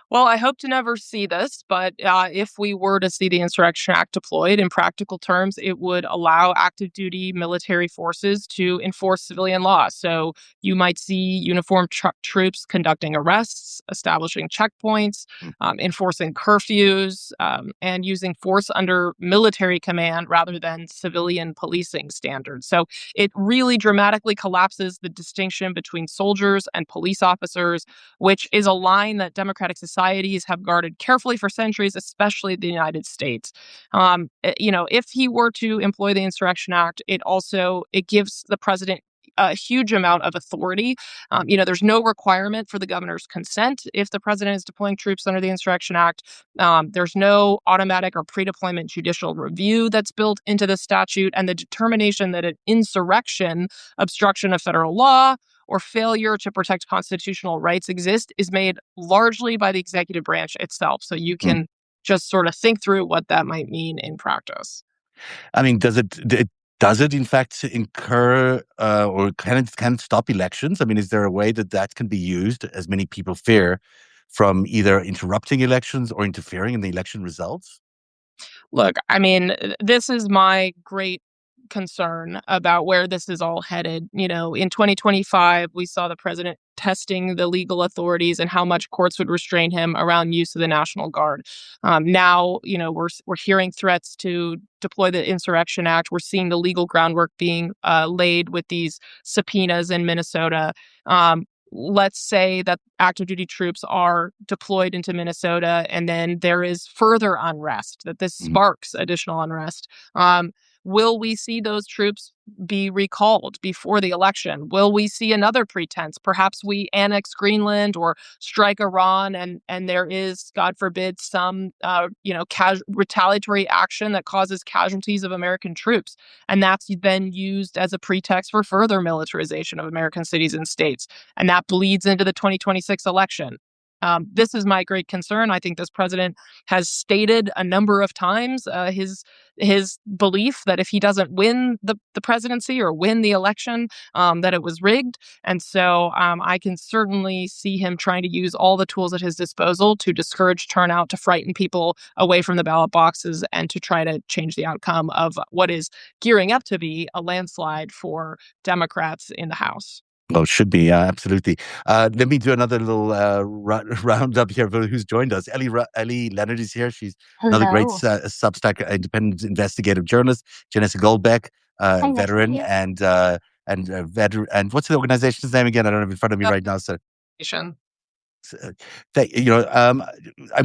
Well, I hope to never see this, but if we were to see the Insurrection Act deployed, in practical terms, it would allow active duty military forces to enforce civilian law. So you might see uniformed troops conducting arrests, establishing checkpoints, enforcing curfews, and using force under military command rather than civilian policing standards. So it really dramatically collapses the distinction between soldiers and police officers, which is a line that democratic societies have guarded carefully for centuries, especially the United States. If he were to employ the Insurrection Act, it gives the president a huge amount of authority. There's no requirement for the governor's consent if the president is deploying troops under the Insurrection Act. There's no automatic or pre-deployment judicial review that's built into the statute, and the determination that an insurrection, obstruction of federal law, or failure to protect constitutional rights exist is made largely by the executive branch itself. So you can just sort of think through what that might mean in practice. I mean, does it in fact incur or can it stop elections? I mean, is there a way that can be used, as many people fear, from either interrupting elections or interfering in the election results? Look, I mean, this is my great concern about where this is all headed. In 2025, we saw the president testing the legal authorities and how much courts would restrain him around use of the National Guard. Now, we're hearing threats to deploy the Insurrection Act. We're seeing the legal groundwork being laid with these subpoenas in Minnesota. Let's say that active duty troops are deployed into Minnesota and then there is further unrest, that this sparks additional unrest. Will we see those troops be recalled before the election? Will we see another pretense? Perhaps we annex Greenland or strike Iran, and there is, God forbid, some retaliatory action that causes casualties of American troops, and that's then used as a pretext for further militarization of American cities and states, and that bleeds into the 2026 election. This is my great concern. I think this president has stated a number of times his belief that if he doesn't win the presidency or win the election, that it was rigged. And so I can certainly see him trying to use all the tools at his disposal to discourage turnout, to frighten people away from the ballot boxes, and to try to change the outcome of what is gearing up to be a landslide for Democrats in the House. Oh, should be. Absolutely. Let me do another little roundup here of who's joined us. Ellie Leonard is here. She's another great Substack independent investigative journalist. Janessa Goldbeck, veteran and veteran. And what's the organization's name again? I don't have it in front of me right now. So, I'm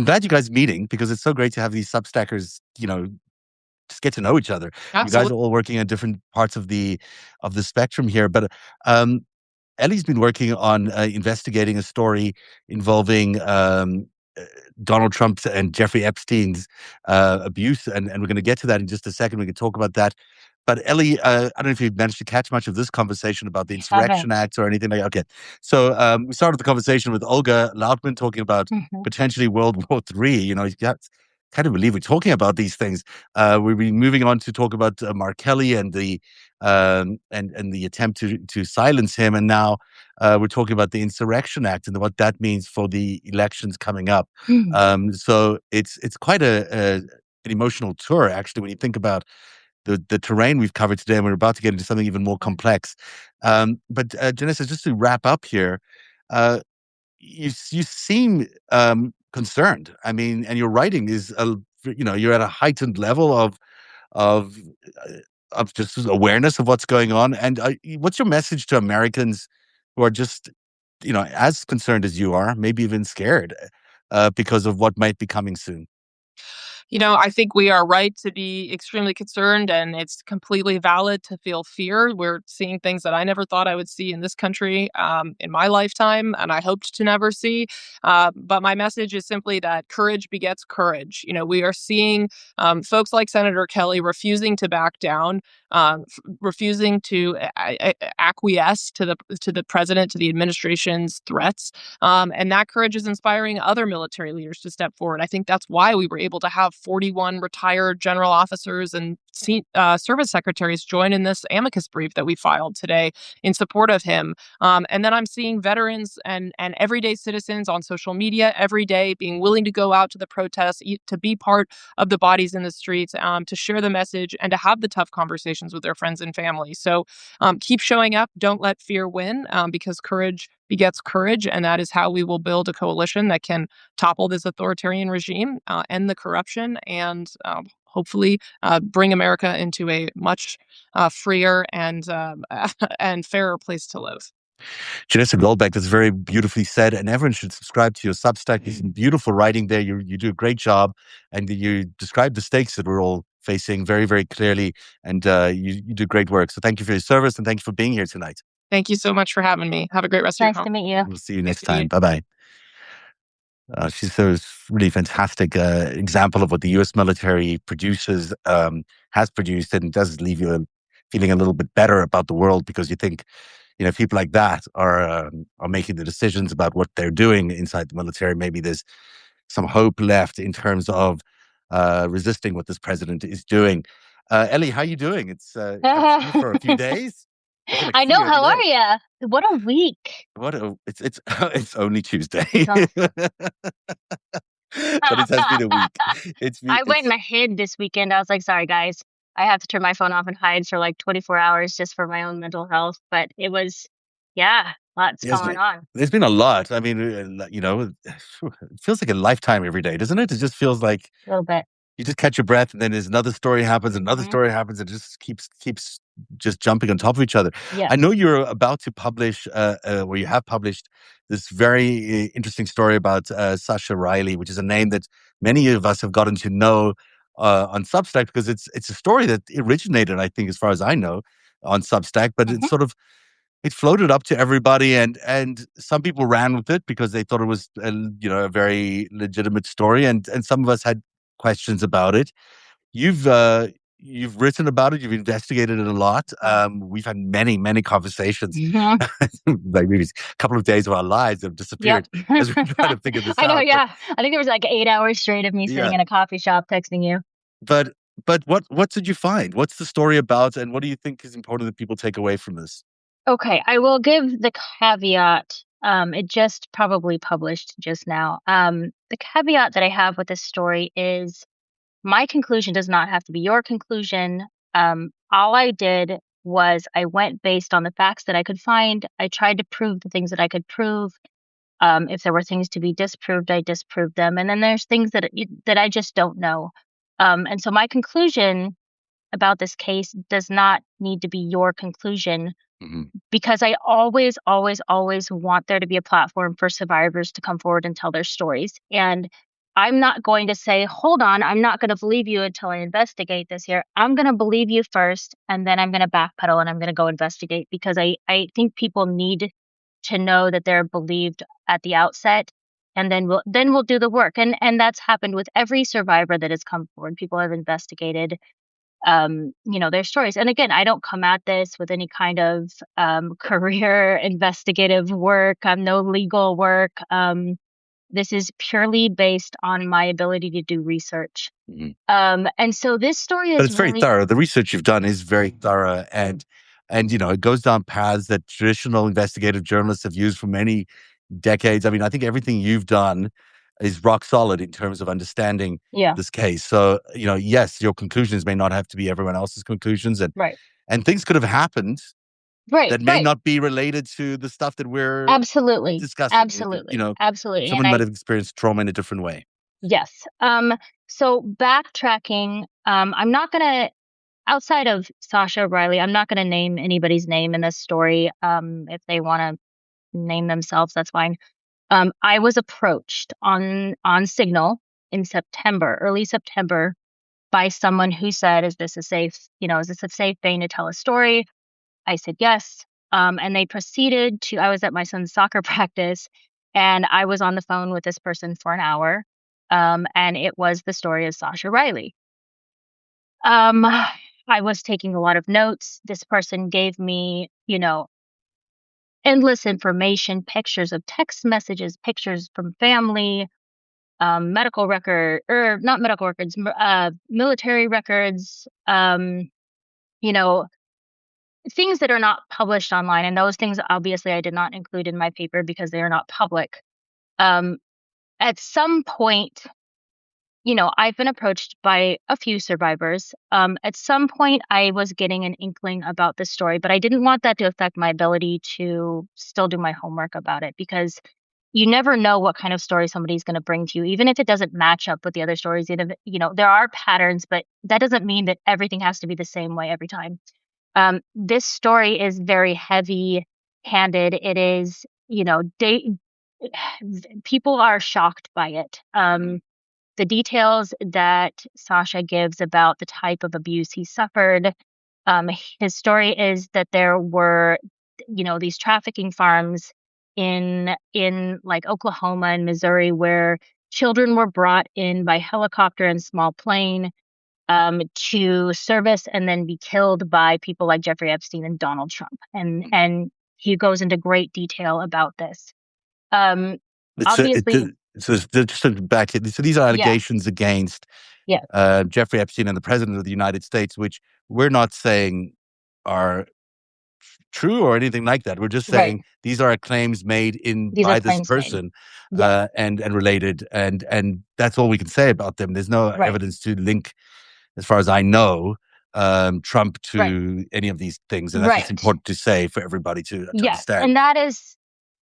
glad you guys are meeting, because it's so great to have these Substackers, just get to know each other. Absolutely. You guys are all working on different parts of the spectrum here, but Ellie's been working on investigating a story involving Donald Trump and Jeffrey Epstein's abuse, and we're going to get to that in just a second. We can talk about that. But Ellie, I don't know if you've managed to catch much of this conversation about the Insurrection Act or anything like that. Okay, so we started the conversation with Olga Lautman talking about potentially World War III. You can't believe we're talking about these things. We'll be moving on to talk about Mark Kelly and the attempt to silence him, and now we're talking about the Insurrection Act and what that means for the elections coming up. So it's quite an emotional tour, actually, when you think about the terrain we've covered today, and we're about to get into something even more complex. But Janessa, just to wrap up here, you seem concerned. I mean, and your writing is, you're at a heightened level of just awareness of what's going on. And what's your message to Americans who are just, as concerned as you are, maybe even scared because of what might be coming soon? I think we are right to be extremely concerned, and it's completely valid to feel fear. We're seeing things that I never thought I would see in this country in my lifetime, and I hoped to never see. But my message is simply that courage begets courage. We are seeing folks like Senator Kelly refusing to back down, refusing to acquiesce to the president, to the administration's threats, and that courage is inspiring other military leaders to step forward. I think that's why we were able to have 41 retired general officers and service secretaries join in this amicus brief that we filed today in support of him. And then I'm seeing veterans and everyday citizens on social media every day being willing to go out to the protests, to be part of the bodies in the streets, to share the message and to have the tough conversations with their friends and family. So keep showing up. Don't let fear win, because courage begets courage, and that is how we will build a coalition that can topple this authoritarian regime, end the corruption, and hopefully bring America into a much freer and fairer place to live. Janessa Goldbeck, that's very beautifully said, and everyone should subscribe to your Substack. There's some beautiful writing there. You do a great job, and you describe the stakes that we're all facing very, very clearly, and you do great work. So thank you for your service, and thank you for being here tonight. Thank you so much for having me. Have a great rest of your Nice to meet you. We'll see you next to meet you. time. Bye-bye. She's so really fantastic example of what the U.S. military produces, has produced, and does leave you feeling a little bit better about the world, because you think, people like that are making the decisions about what they're doing inside the military. Maybe there's some hope left in terms of resisting what this president is doing. Ellie, how are you doing? Haven't seen you for a few days. I feel like I seeing know. you every How are day. you? What a week. It's it's only Tuesday. Oh. But it has been a week. I went and hid this weekend. I was like, sorry, guys. I have to turn my phone off and hide for like 24 hours just for my own mental health. But it was, lots going on. There's been a lot. I mean, it feels like a lifetime every day, doesn't it? It just feels like A little bit. you just catch your breath, and then there's another story happens, another Mhm. story happens. It just keeps just jumping on top of each other. Yeah. I know you're about to publish, or you have published this very interesting story about Sasha Rile, which is a name that many of us have gotten to know on Substack, because it's a story that originated, I think, as far as I know, on Substack, but it's sort of it floated up to everybody, and some people ran with it because they thought it was a very legitimate story, and some of us had questions about it. You've written about it. You've investigated it a lot. We've had many conversations. Mhm. Like maybe a couple of days of our lives have disappeared as we try to figure this I know, out. yeah. I think there was like 8 hours straight of me sitting in a coffee shop texting you. But what did you find? What's the story about, and what do you think is important that people take away from this? Okay, I will give the caveat. It just probably published just now. The caveat that I have with this story is my conclusion does not have to be your conclusion. All I did was I went based on the facts that I could find. I tried to prove the things that I could prove. If there were things to be disproved, I disproved them. And then there's things that I just don't know. And so my conclusion about this case does not need to be your conclusion, because I always, always, always want there to be a platform for survivors to come forward and tell their stories. And I'm not going to say, hold on, I'm not going to believe you until I investigate this here. I'm going to believe you first, and then I'm going to backpedal and I'm going to go investigate, because I think people need to know that they're believed at the outset, and then we'll do the work. And that's happened with every survivor that has come forward. People have investigated their stories. And again, I don't come at this with any kind of career investigative work, no legal work. This is purely based on my ability to do research. And so this story is But it's very thorough. The research you've done is very thorough, and it goes down paths that traditional investigative journalists have used for many decades. I mean, I think everything you've done is rock solid in terms of understanding this case. So, yes, your conclusions may not have to be everyone else's conclusions, and things could have happened that may not be related to the stuff that we're discussing. Absolutely. Someone might have experienced trauma in a different way. Yes. So backtracking, I'm not gonna, outside of Sasha Rile, I'm not gonna name anybody's name in this story. If they want to name themselves, that's fine. I was approached on Signal in September, early September, by someone who said, is this a safe vein to tell a story? I said yes. And they proceeded to, I was at my son's soccer practice, and I was on the phone with this person for an hour. And it was the story of Sasha Rile. I was taking a lot of notes. This person gave me, endless information, pictures of text messages, pictures from family, medical record, or not medical records, military records, things that are not published online. And those things, obviously, I did not include in my paper because they are not public. At some point, I've been approached by a few survivors. At some point, I was getting an inkling about this story, but I didn't want that to affect my ability to still do my homework about it, because you never know what kind of story somebody's going to bring to you, even if it doesn't match up with the other stories. There are patterns, but that doesn't mean that everything has to be the same way every time. This story is very heavy-handed. It is, people are shocked by it. The details that Sasha gives about the type of abuse he suffered. His story is that there were these trafficking farms in like Oklahoma and Missouri, where children were brought in by helicopter and small plane to service and then be killed by people like Jeffrey Epstein and Donald Trump. And he goes into great detail about this. Obviously, so these are allegations against Jeffrey Epstein and the President of the United States, which we're not saying are true or anything like that. We're just saying these are claims made by this person and related, and that's all we can say about them. There's no evidence to link, as far as I know, Trump to any of these things, and that's just important to say for everybody to understand. And that is,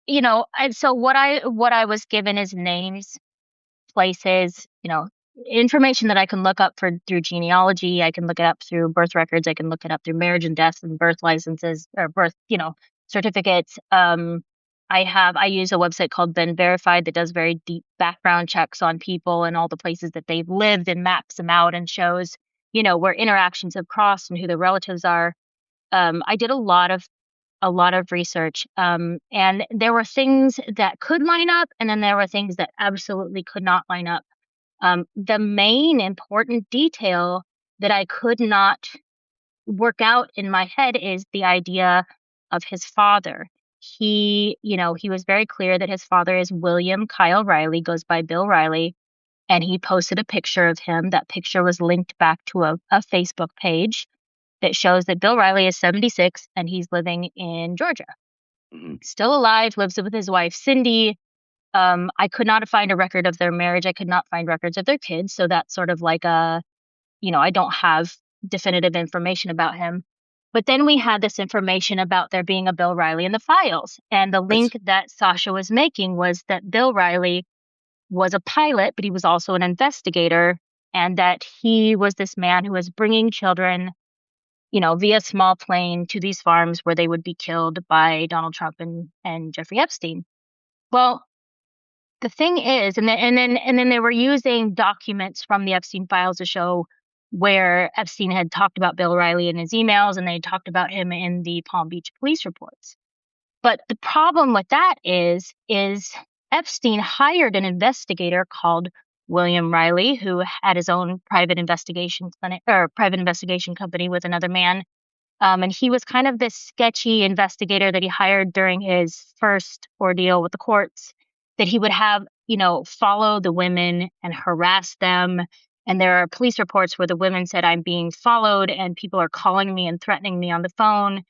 and so what I was given is names, places, information that I can look up through genealogy. I can look it up through birth records. I can look it up through marriage and death and birth licenses or birth, certificates. I use a website called Been Verified that does very deep background checks on people and all the places that they've lived and maps them out and shows, where interactions have crossed and who their relatives are. I did a lot of research, and there were things that could line up, and then there were things that absolutely could not line up. The main important detail that I could not work out in my head is the idea of his father. He was very clear that his father is William Kyle Rile, goes by Bill Rile, and he posted a picture of him. That picture was linked back to a Facebook page that shows that Bill Rile is 76 and he's living in Georgia. Still alive, lives with his wife, Cindy. I could not find a record of their marriage. I could not find records of their kids. So that's sort of like I don't have definitive information about him. But then we had this information about there being a Bill Rile in the files. And the link that Sasha was making was that Bill Rile was a pilot, but he was also an investigator. And that he was this man who was bringing children, via small plane to these farms where they would be killed by Donald Trump and Jeffrey Epstein. Well, the thing is, and then they were using documents from the Epstein files to show where Epstein had talked about Bill Rile in his emails, and they talked about him in the Palm Beach police reports. But the problem with that is Epstein hired an investigator called William Rile, who had his own private investigation company with another man. And he was kind of this sketchy investigator that he hired during his first ordeal with the courts, that he would have, follow the women and harass them. And there are police reports where the women said, "I'm being followed and people are calling me and threatening me on the phone."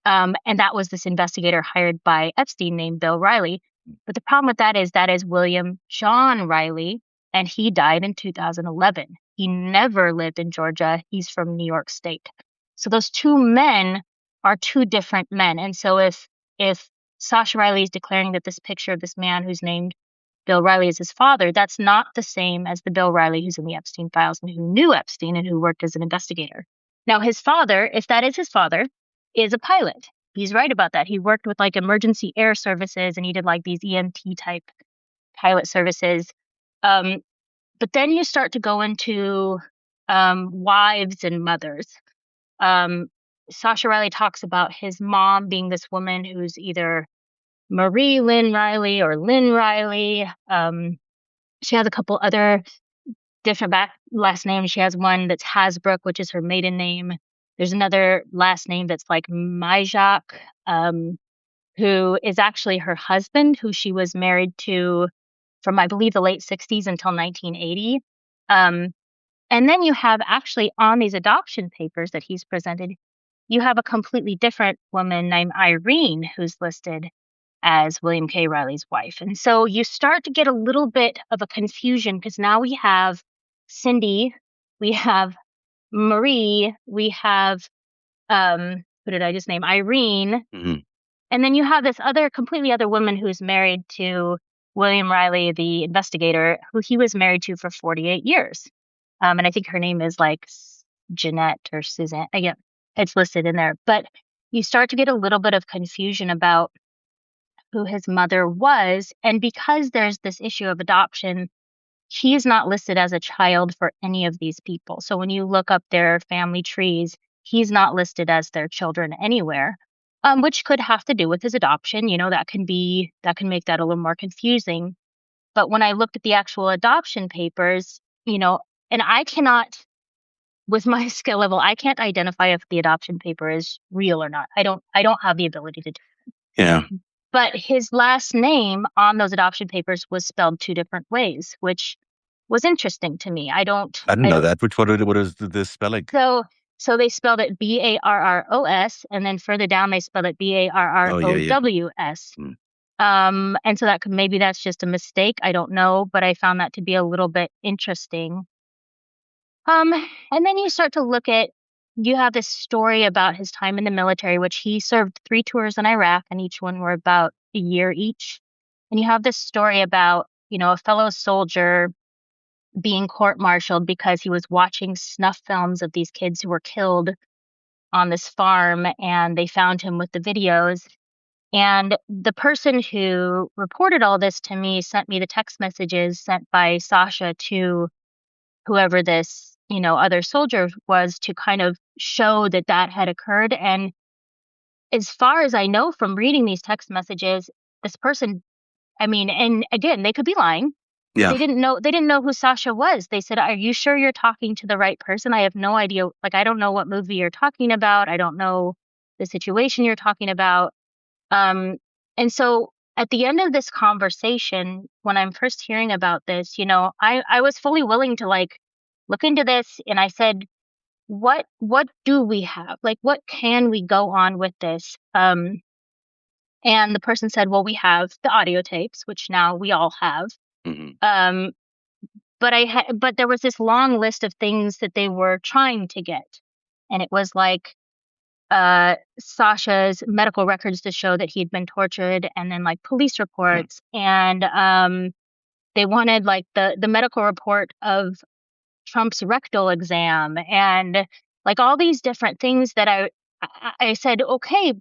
And that was this investigator hired by Epstein named Bill Rile. But the problem with that is William John Rile, and he died in 2011. He never lived in Georgia. He's from New York State. So those two men are two different men. And so if Sasha Rile is declaring that this picture of this man who's named Bill Rile is his father, that's not the same as the Bill Rile who's in the Epstein files and who knew Epstein and who worked as an investigator. Now, his father, if that is his father, is a pilot. He's right about that. He worked with like emergency air services and he did like these EMT type pilot services. But then you start to go into wives and mothers. Sasha Rile talks about his mom being this woman who's either Marie Lynn Rile or Lynn Rile. She has a couple other different last names. She has one that's Hasbrook, which is her maiden name. There's another last name that's like Majak, who is actually her husband, who she was married to from, I believe, the late 60s until 1980. And then you have actually on these adoption papers that he's presented, you have a completely different woman named Irene who's listed as William K. Rile's wife. And so you start to get a little bit of a confusion because now we have Cindy, we have Marie, we have, who did I just name? Irene. Mm-hmm. And then you have this completely other woman who's married to William Rile, the investigator, who he was married to for 48 years. And I think her name is like Jeanette or Suzanne. Again, it's listed in there. But you start to get a little bit of confusion about who his mother was. And because there's this issue of adoption, he is not listed as a child for any of these people. So when you look up their family trees, he's not listed as their children anywhere. which could have to do with his adoption. That can make that a little more confusing. But when I looked at the actual adoption papers, and I cannot, with my skill level, I can't identify if the adoption paper is real or not. I don't have the ability to do it. Yeah. But his last name on those adoption papers was spelled 2 different ways, which was interesting to me. I didn't know that. What is the spelling? So they spelled it Barros, and then further down they spelled it Barrows. And so maybe that's just a mistake. I don't know, but I found that to be a little bit interesting. And then you start to look at, you have this story about his time in the military, which he served 3 tours in Iraq, and each one were about a year each. And you have this story about, a fellow soldier being court-martialed because he was watching snuff films of these kids who were killed on this farm, and they found him with the videos. And the person who reported all this to me sent me the text messages sent by Sasha to whoever this, other soldier was, to kind of show that had occurred. And as far as I know from reading these text messages, this person, and again, they could be lying. Yeah. They didn't know who Sasha was. They said, "Are you sure you're talking to the right person? I have no idea. I don't know what movie you're talking about. I don't know the situation you're talking about." And so at the end of this conversation, when I'm first hearing about this, I was fully willing to look into this. And I said, what do we have? What can we go on with this? And the person said, well, we have the audio tapes, which now we all have. Mm-hmm. But there was this long list of things that they were trying to get. And it was Sasha's medical records to show that he'd been tortured, and then police reports. And they wanted the medical report of Trump's rectal exam, and all these different things that I said, okay,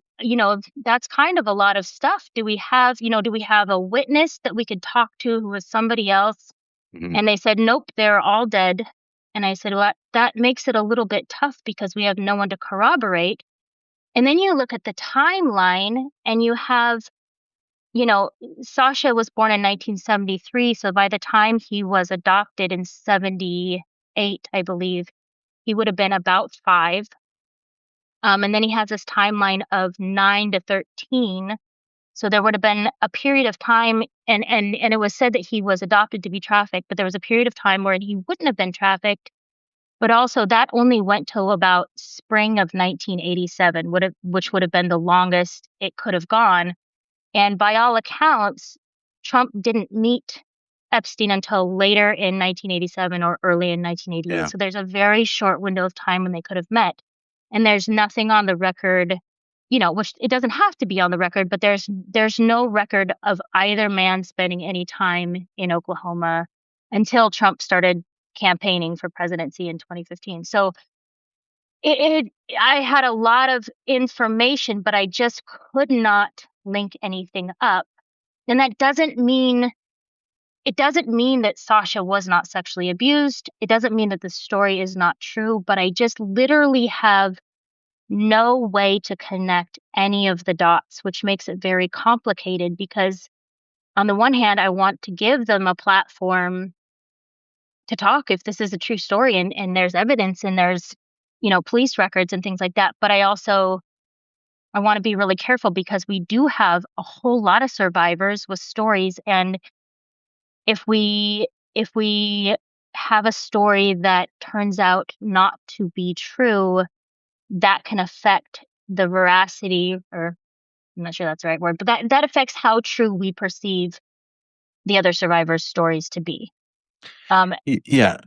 that's kind of a lot of stuff. Do we have a witness that we could talk to who was somebody else? Mm-hmm. And they said, nope, they're all dead. And I said, well, that makes it a little bit tough because we have no one to corroborate. And then you look at the timeline and you have, Sasha was born in 1973. So by the time he was adopted in 78, I believe, he would have been about 5. And then he has this timeline of 9 to 13. So there would have been a period of time, and it was said that he was adopted to be trafficked, but there was a period of time where he wouldn't have been trafficked. But also that only went till about spring of 1987, which would have been the longest it could have gone. And by all accounts, Trump didn't meet Epstein until later in 1987 or early in 1988. Yeah. So there's a very short window of time when they could have met. And there's nothing on the record, which it doesn't have to be on the record, but there's no record of either man spending any time in Oklahoma until Trump started campaigning for presidency in 2015. So I had a lot of information, but I just could not link anything up. And that doesn't mean that Sasha was not sexually abused. It doesn't mean that the story is not true, but I just literally have no way to connect any of the dots, which makes it very complicated because on the one hand, I want to give them a platform to talk if this is a true story and there's evidence and there's, police records and things like that. But I want to be really careful because we do have a whole lot of survivors with stories. And if we have a story that turns out not to be true, that can affect the veracity, or I'm not sure that's the right word, but that affects how true we perceive the other survivors' stories to be. Yeah.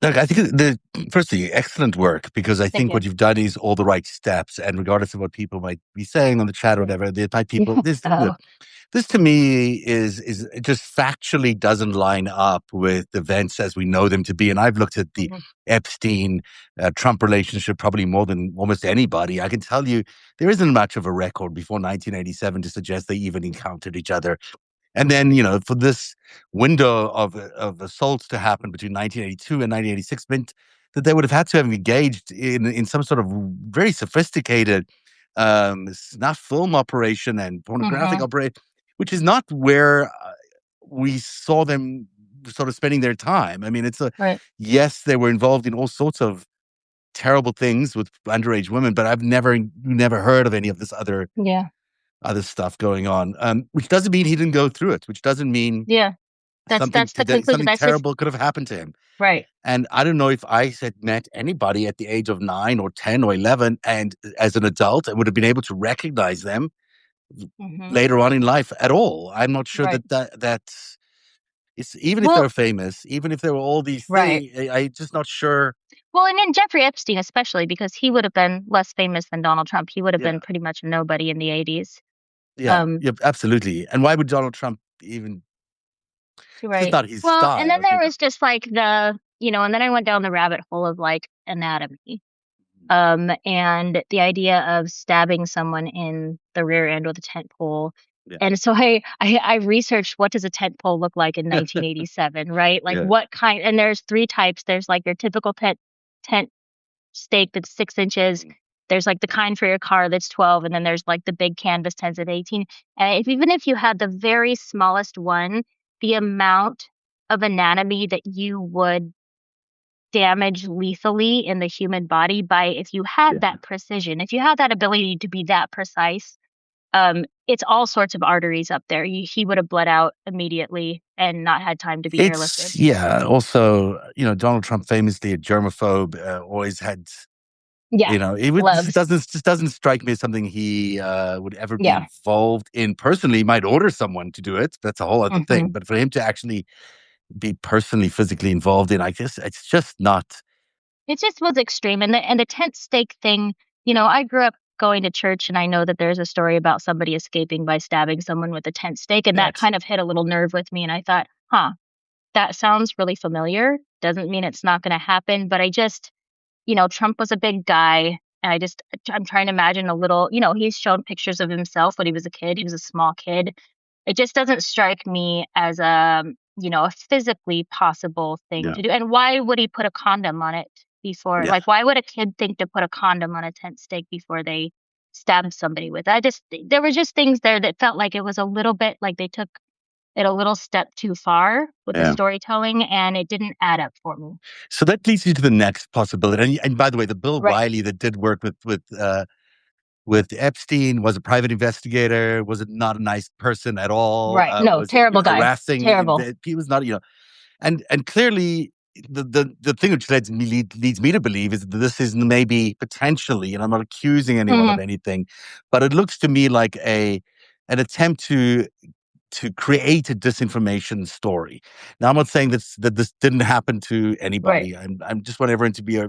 Look, I think firstly, excellent work, because I think what you've done is all the right steps, and regardless of what people might be saying on the chat or whatever, this to me is it just factually doesn't line up with events as we know them to be. And I've looked at the Epstein Trump relationship probably more than almost anybody. I can tell you there isn't much of a record before 1987 to suggest they even encountered each other. And then, for this window of assaults to happen between 1982 and 1986 meant that they would have had to have engaged in some sort of very sophisticated snuff film operation and pornographic operation, which is not where we saw them sort of spending their time. I mean, yes, they were involved in all sorts of terrible things with underage women, but I've never heard of any of this other stuff going on. Which doesn't mean he didn't go through it. Which doesn't mean that's the conclusion. Something terrible could have happened to him. Right. And I don't know if I had met anybody at the age of 9 or 10 or 11, and as an adult, I would have been able to recognize them later on in life at all. I'm not sure that it's even if they were famous, even if there were all these things, I'm just not sure. Well, and in Jeffrey Epstein especially, because he would have been less famous than Donald Trump. He would have been pretty much a nobody in the 80s. Yeah, absolutely. And why would Donald Trump even? Right. It's not his style. And then there was just like and then I went down the rabbit hole of like anatomy. And the idea of stabbing someone in the rear end with a tent pole. Yeah. And so I researched, what does a tent pole look like in 1987, right? Like what kind, and there's 3 types. There's like your typical tent stake that's 6 inches. There's like the kind for your car that's 12. And then there's like the big canvas tents at 18. And even if you had the very smallest one, the amount of anatomy that you would damage lethally in the human body if you had that precision, if you had that ability to be that precise, it's all sorts of arteries up there. He would have bled out immediately and not had time to be airlifted. Yeah. Also, Donald Trump, famously a germaphobe, always had. It just doesn't strike me as something he would ever be involved in personally. He might order someone to do it. That's a whole other thing. But for him to actually be personally, physically involved in, I guess it's just not. It just was extreme. And the tent stake thing, I grew up going to church, and I know that there's a story about somebody escaping by stabbing someone with a tent stake. And that kind of hit a little nerve with me. And I thought, that sounds really familiar. Doesn't mean it's not going to happen. But I just, Trump was a big guy. And I'm trying to imagine a little, he's shown pictures of himself when he was a kid. He was a small kid. It just doesn't strike me as a physically possible thing to do. And why would he put a condom on it before? Like, why would a kid think to put a condom on a tent stake before they stab somebody with it? There were just things there that felt like it was a little bit like they took it a little step too far with the storytelling, and it didn't add up for me. So that leads you to the next possibility. And by the way, the Bill Rile that did work with Epstein was a private investigator, was not a nice person at all. Right. No, terrible guy. Harassing. Terrible. He was not, and clearly the thing which leads me to believe is that this is maybe potentially, and I'm not accusing anyone of anything, but it looks to me like an attempt to create a disinformation story. Now, I'm not saying that this didn't happen to anybody. I'm just want everyone to be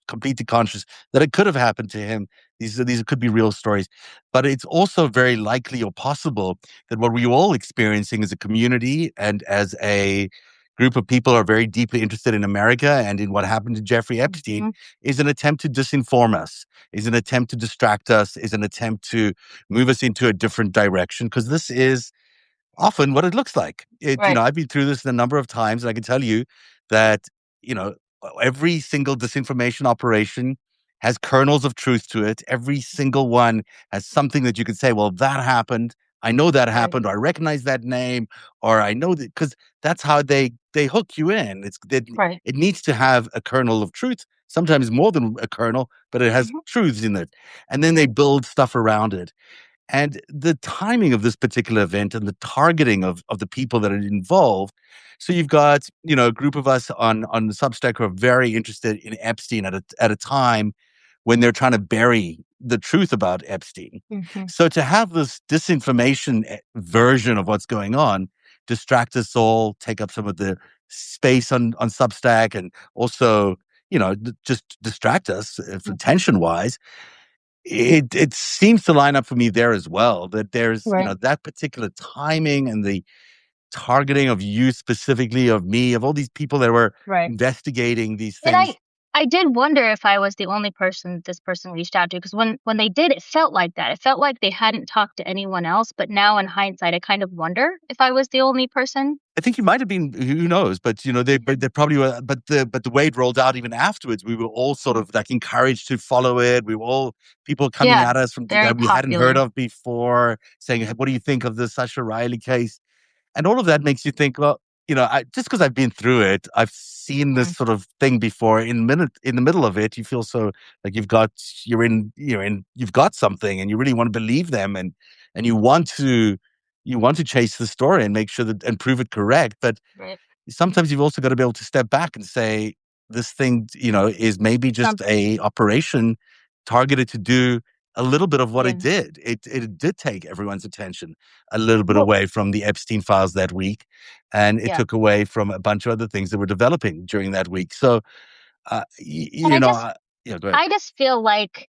completely conscious that it could have happened to him. These could be real stories, but it's also very likely or possible that what we're all experiencing as a community and as a group of people are very deeply interested in America and in what happened to Jeffrey Epstein is an attempt to disinform us, is an attempt to distract us, is an attempt to move us into a different direction, because this is often what it looks like. I've been through this a number of times, and I can tell you that, every single disinformation operation has kernels of truth to it. Every single one has something that you could say, well, that happened. I know that happened, or I recognize that name, or I know that, because that's how they hook you in. It needs to have a kernel of truth, sometimes more than a kernel, but it has truths in it. And then they build stuff around it. And the timing of this particular event and the targeting of the people that are involved. So you've got, a group of us on the Substack who are very interested in Epstein at a time when they're trying to bury the truth about Epstein. So to have this disinformation version of what's going on distract us all, take up some of the space on Substack, and also, just distract us attention-wise. It seems to line up for me there as well, that there's, that particular timing and the targeting of you specifically, of me, of all these people that were investigating these things. I did wonder if I was the only person this person reached out to, because when they did, it felt like that. It felt like they hadn't talked to anyone else. But now, in hindsight, I kind of wonder if I was the only person. I think you might have been. Who knows? But they probably were. But the way it rolled out, even afterwards, we were all sort of like encouraged to follow it. We were all people coming Yeah, at us from very that we hadn't heard popular. of before, saying, "Hey, what do you think of the Sasha Rile case?" And all of that makes you think, well, just because I've been through it, I've seen this Mm, sort of thing before. In the middle of it, you feel so like you've got something, and you really want to believe them, and you want to chase the story and make sure that and prove it correct. But right. sometimes you've also got to be able to step back and say, this thing, is maybe just Some, a operation targeted to do a little bit of what it yeah. did. It did take everyone's attention a little bit Well, away from the Epstein files that week, and it yeah. took away from a bunch of other things that were developing during that week. So, And yeah, go ahead. I just feel like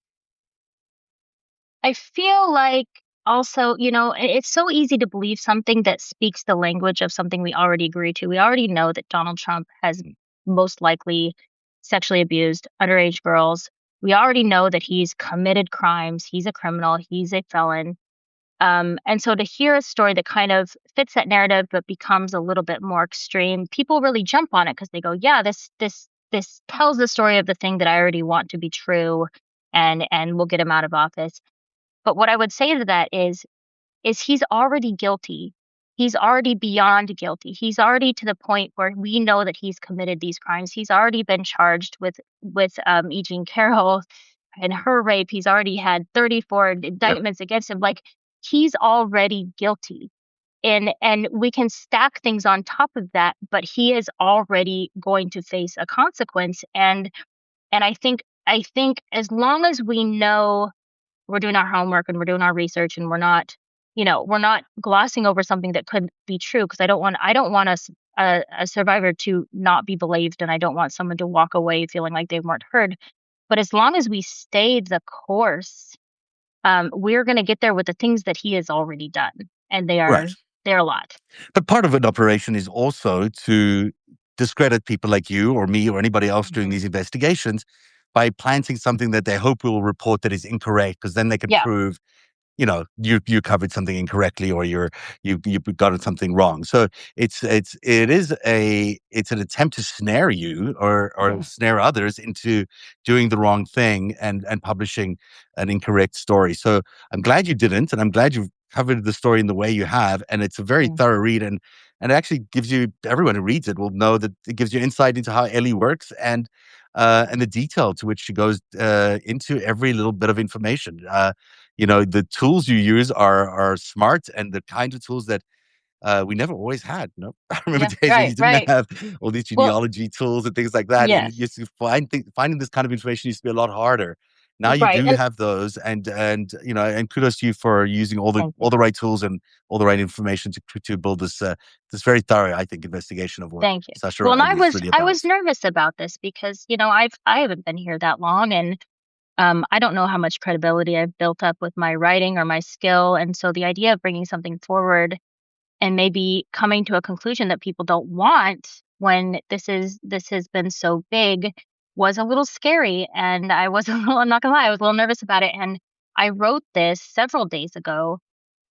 I feel like also, it's so easy to believe something that speaks the language of something we already agree to. We already know that Donald Trump has most likely sexually abused underage girls. We already know that he's committed crimes. He's a criminal. He's a felon. And so to hear a story that kind of fits that narrative but becomes a little bit more extreme, people really jump on it because they go, "Yeah, this tells the story of the thing that I already want to be true, and we'll get him out of office." But what I would say to that is he's already guilty. He's already beyond guilty. He's already to the point where we know that he's committed these crimes. He's already been charged with E. Jean Carroll and her rape. He's already had 34 Yep. indictments against him. Like, he's already guilty. And we can stack things on top of that, but he is already going to face a consequence. And I think as long as we know we're doing our homework and we're doing our research and we're not glossing over something that could be true, because I don't want a survivor to not be believed, and I don't want someone to walk away feeling like they weren't heard. But as long as we stay the course, we're going to get there with the things that he has already done, and Right. they're a lot. But part of an operation is also to discredit people like you or me or anybody else doing Hmm. these investigations by planting something that they hope will report that is incorrect, because then they can Yeah, prove, you covered something incorrectly, or you got something wrong. So it's an attempt to snare you, or snare others into doing the wrong thing, and publishing an incorrect story. So I'm glad you didn't, and I'm glad you've covered the story in the way you have, and it's a very mm, thorough read, and it actually gives you, everyone who reads it will know that it gives you insight into how Ellie works, and the detail to which she goes into every little bit of information. The tools you use are smart, and the kinds of tools that we never always had. I remember yeah, days when right, you didn't right. have all these Well, genealogy tools and things like that, and you yes, used to finding this kind of information used to be a lot harder. Now you right. do And have those, and kudos to you for using all the thank all you. the right tools and all the right information to build this very thorough, I think, investigation of what Thank you. Sasha Well, and Riley I is was really I about. was nervous about this because, I haven't been here that long, and I don't know how much credibility I've built up with my writing or my skill. And so the idea of bringing something forward and maybe coming to a conclusion that people don't want when this has been so big was a little scary. And I was I'm not gonna lie, I was a little nervous about it. And I wrote this several days ago.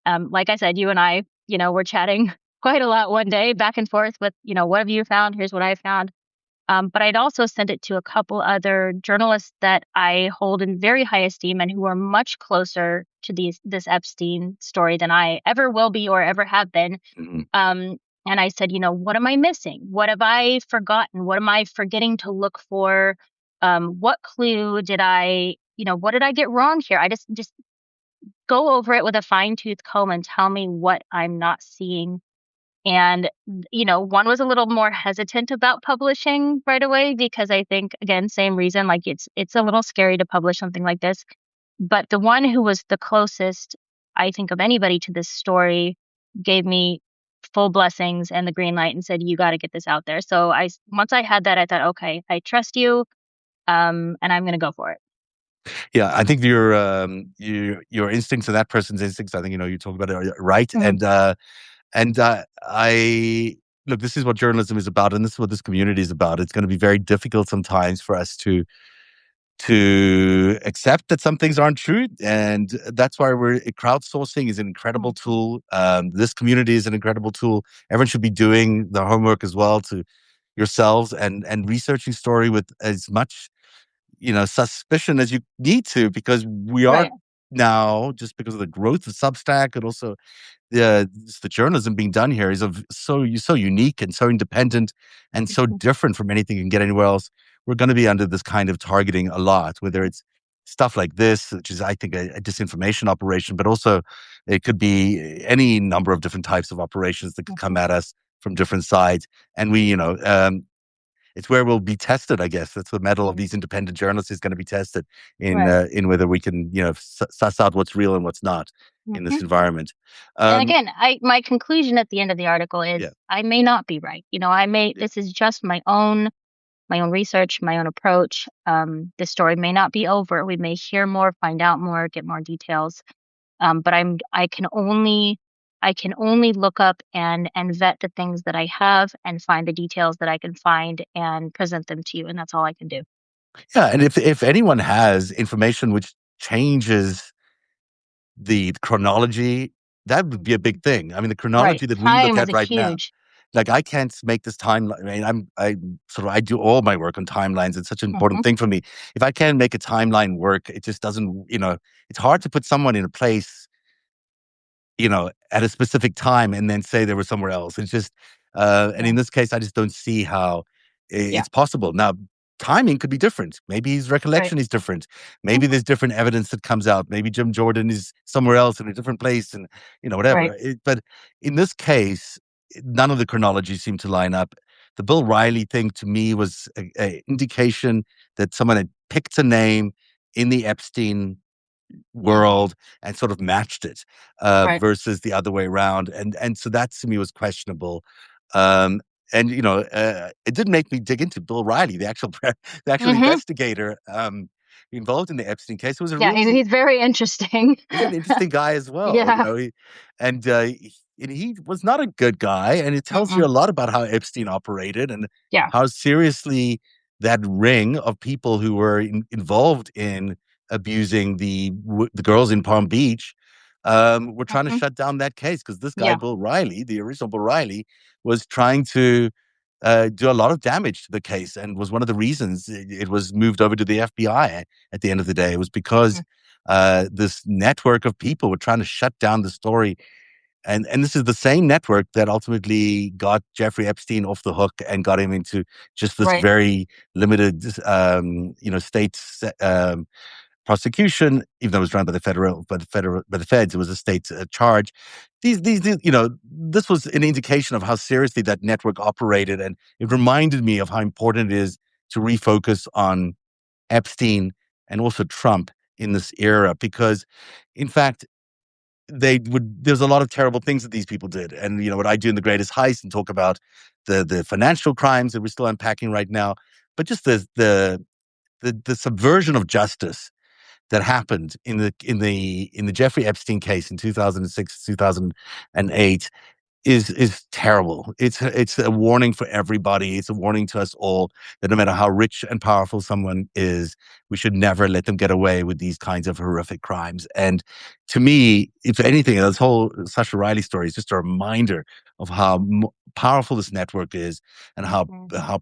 Like I said, you and I, were chatting quite a lot one day, back and forth with, what have you found? Here's what I found. But I'd also sent it to a couple other journalists that I hold in very high esteem and who are much closer to this Epstein story than I ever will be or ever have been. Mhm. And I said, what am I missing? What have I forgotten? What am I forgetting to look for? What clue did what did I get wrong here? I just go over it with a fine tooth comb and tell me what I'm not seeing. And, one was a little more hesitant about publishing right away because I think, again, same reason, like it's a little scary to publish something like this. But the one who was the closest, I think, of anybody to this story gave me full blessings and the green light and said, "You got to get this out there." So once I had that, I thought, okay, I trust you, and I'm going to go for it. Yeah, I think your instincts and that person's instincts, I think, you talk about it right. Mhm. And I look, this is what journalism is about, and this is what this community is about. It's going to be very difficult sometimes for us to accept that some things aren't true, and that's why crowdsourcing is an incredible tool. This community is an incredible tool. Everyone should be doing their homework as well to yourselves and researching story with as much suspicion as you need to, because we are Right. now, just because of the growth of Substack and also the journalism being done here is so unique and so independent and so different from anything you can get anywhere else. We're going to be under this kind of targeting a lot, whether it's stuff like this, which is, I think, a disinformation operation, but also it could be any number of different types of operations that could come at us from different sides. And it's where we'll be tested, I guess. That's the mettle of these independent journalists is going to be tested in whether we can, suss out what's real and what's not in this environment. And again, my conclusion at the end of the article is Yeah. I may not be right. This is just my own research, my own approach. This story may not be over. We may hear more, find out more, get more details. But I can only look up and vet the things that I have and find the details that I can find and present them to you. And that's all I can do. Yeah, and if anyone has information which changes the chronology, that would be a big thing. I mean, the chronology that we look Time at is right now, huge. like I can't make this timeline. I mean, I do all my work on timelines. It's such an important thing for me. If I can't make a timeline work, it just doesn't. It's hard to put someone in a place, at a specific time and then say they were somewhere else. It's just, and in this case, I just don't see how it's possible. Now, timing could be different. Maybe his recollection is different. Maybe there's different evidence that comes out. Maybe Jim Jordan is somewhere else in a different place and, whatever. Right. But in this case, none of the chronologies seem to line up. The Bill Riley thing to me was an indication that someone had picked a name in the Epstein world and sort of matched it versus the other way around, and so that to me was questionable. And it didn't make me dig into Bill Riley, the actual investigator involved in the Epstein case. It was He's very interesting. he's an interesting guy as well. Yeah. And he was not a good guy, and it tells you a lot about how Epstein operated and Yeah. how seriously that ring of people who were involved in abusing the girls in Palm Beach were trying to shut down that case, because this guy Bill Riley, the original Bill Riley, was trying to do a lot of damage to the case, and was one of the reasons it was moved over to the FBI at the end of the day. It was because this network of people were trying to shut down the story. And this is the same network that ultimately got Jeffrey Epstein off the hook and got him into just this very limited, state prosecution, even though it was run by the feds. It was a state charge. These, this was an indication of how seriously that network operated, and it reminded me of how important it is to refocus on Epstein and also Trump in this era, because, in fact, there's a lot of terrible things that these people did. And what I do in The Greatest Heist and talk about the financial crimes that we're still unpacking right now, but just the subversion of justice that happened in the Jeffrey Epstein case in 2006, 2008 is terrible. It's a warning for everybody. It's a warning to us all that no matter how rich and powerful someone is, we should never let them get away with these kinds of horrific crimes. And to me, if anything, this whole Sasha Riley story is just a reminder of how powerful this network is, and how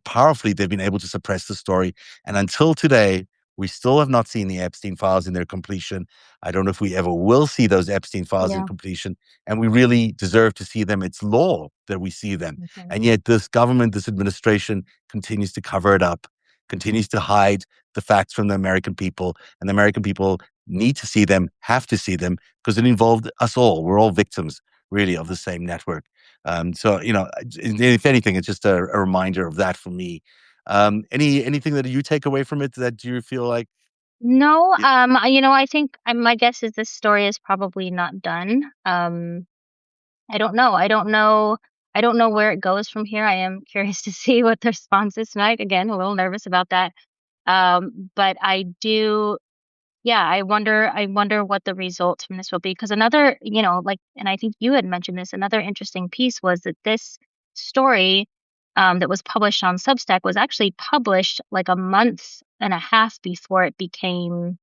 powerfully they've been able to suppress the story. And until today, we still have not seen the Epstein files in their completion. I don't know if we ever will see those Epstein files in completion, and we really deserve to see them. It's law that we see them. And yet this government, this administration continues to cover it up, continues to hide the facts from the American people, and the American people need to see them, have to see them, because it involved us all. We're all victims, really, of the same network. So, if anything, it's just a reminder of that for me. Anything that you take away from it that you feel like? No, I think my guess is this story is probably not done. I don't know. I don't know where it goes from here. I am curious to see what the response is tonight. Again, a little nervous about that. But I do, I wonder what the results from this will be. Because another, and I think you had mentioned this, another interesting piece was that this story that was published on Substack was actually published like a month and a half before it became,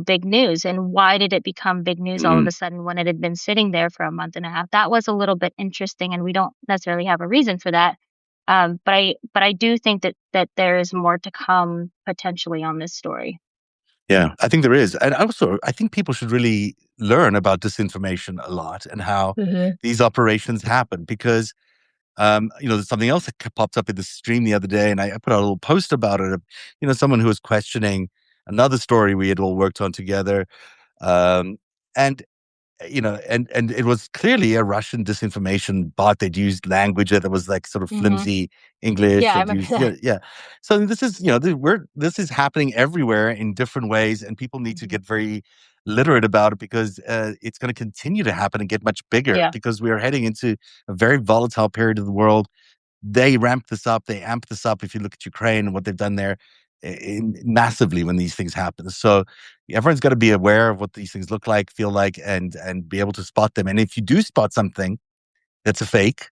big news. And why did it become big news all of a sudden when it had been sitting there for a month and a half? That was a little bit interesting, and we don't necessarily have a reason for that. But I do think that there is more to come potentially on this story. Yeah, I think there is. And also, I think people should really learn about disinformation a lot and how these operations happen, because there's something else that popped up in the stream the other day, and I put out a little post about it. Someone who was questioning another story we had all worked on together, and and it was clearly a Russian disinformation bot. They'd used language that was like sort of flimsy English. Yeah, I remember that. Yeah. So this is, this is happening everywhere in different ways, and people need to get very literate about it, because it's going to continue to happen and get much bigger, because we are heading into a very volatile period of the world. They ramp this up. They amp this up. If you look at Ukraine and what they've done there, massively when these things happen. So everyone's got to be aware of what these things look like, feel like, and be able to spot them. And if you do spot something that's a fake,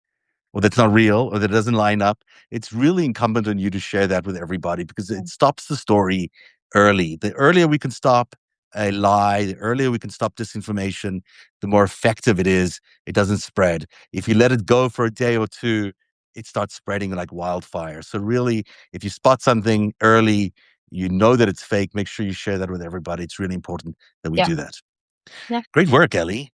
or that's not real, or that doesn't line up, it's really incumbent on you to share that with everybody, because it stops the story early. The earlier we can stop a lie, the earlier we can stop disinformation, the more effective it is. It doesn't spread. If you let it go for a day or two, it starts spreading like wildfire. So really, if you spot something early, you know that it's fake, make sure you share that with everybody. It's really important that we do that. Yeah. Great work, Ellie.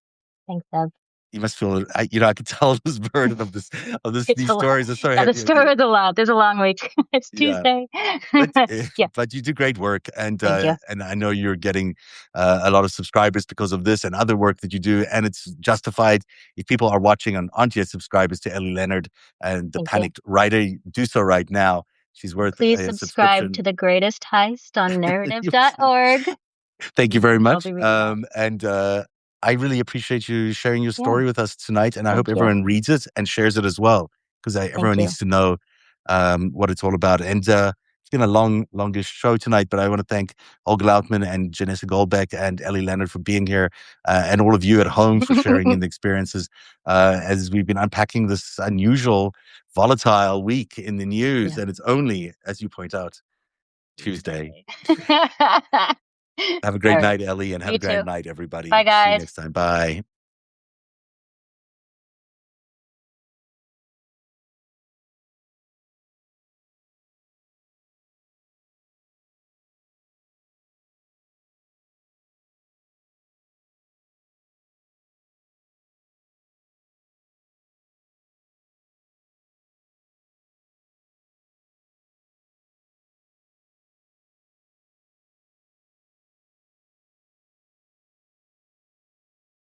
Thanks, Ev. You must feel, I could tell this burden of these stories. I'm sorry. The story is a lot. There's a long week. It's Tuesday. But you do great work, and Thank you. and I know you're getting a lot of subscribers because of this and other work that you do, and it's justified. If people are watching and aren't yet subscribers to Ellie Leonard and the Panicked Writer, do so right now. She's worth Please subscribe to The Greatest Heist on narrative.org. Thank you very much. And I really appreciate you sharing your story with us tonight, and I hope everyone reads it and shares it as well, because everyone needs to know what it's all about. And it's been a longish show tonight, but I want to thank Olga Lautman and Janessa Goldbeck and Ellie Leonard for being here, and all of you at home for sharing in the experiences as we've been unpacking this unusual, volatile week in the news. And it's only, as you point out, Tuesday. Have a great night, Ellie, and have a great night, everybody. Bye, guys. See you next time. Bye.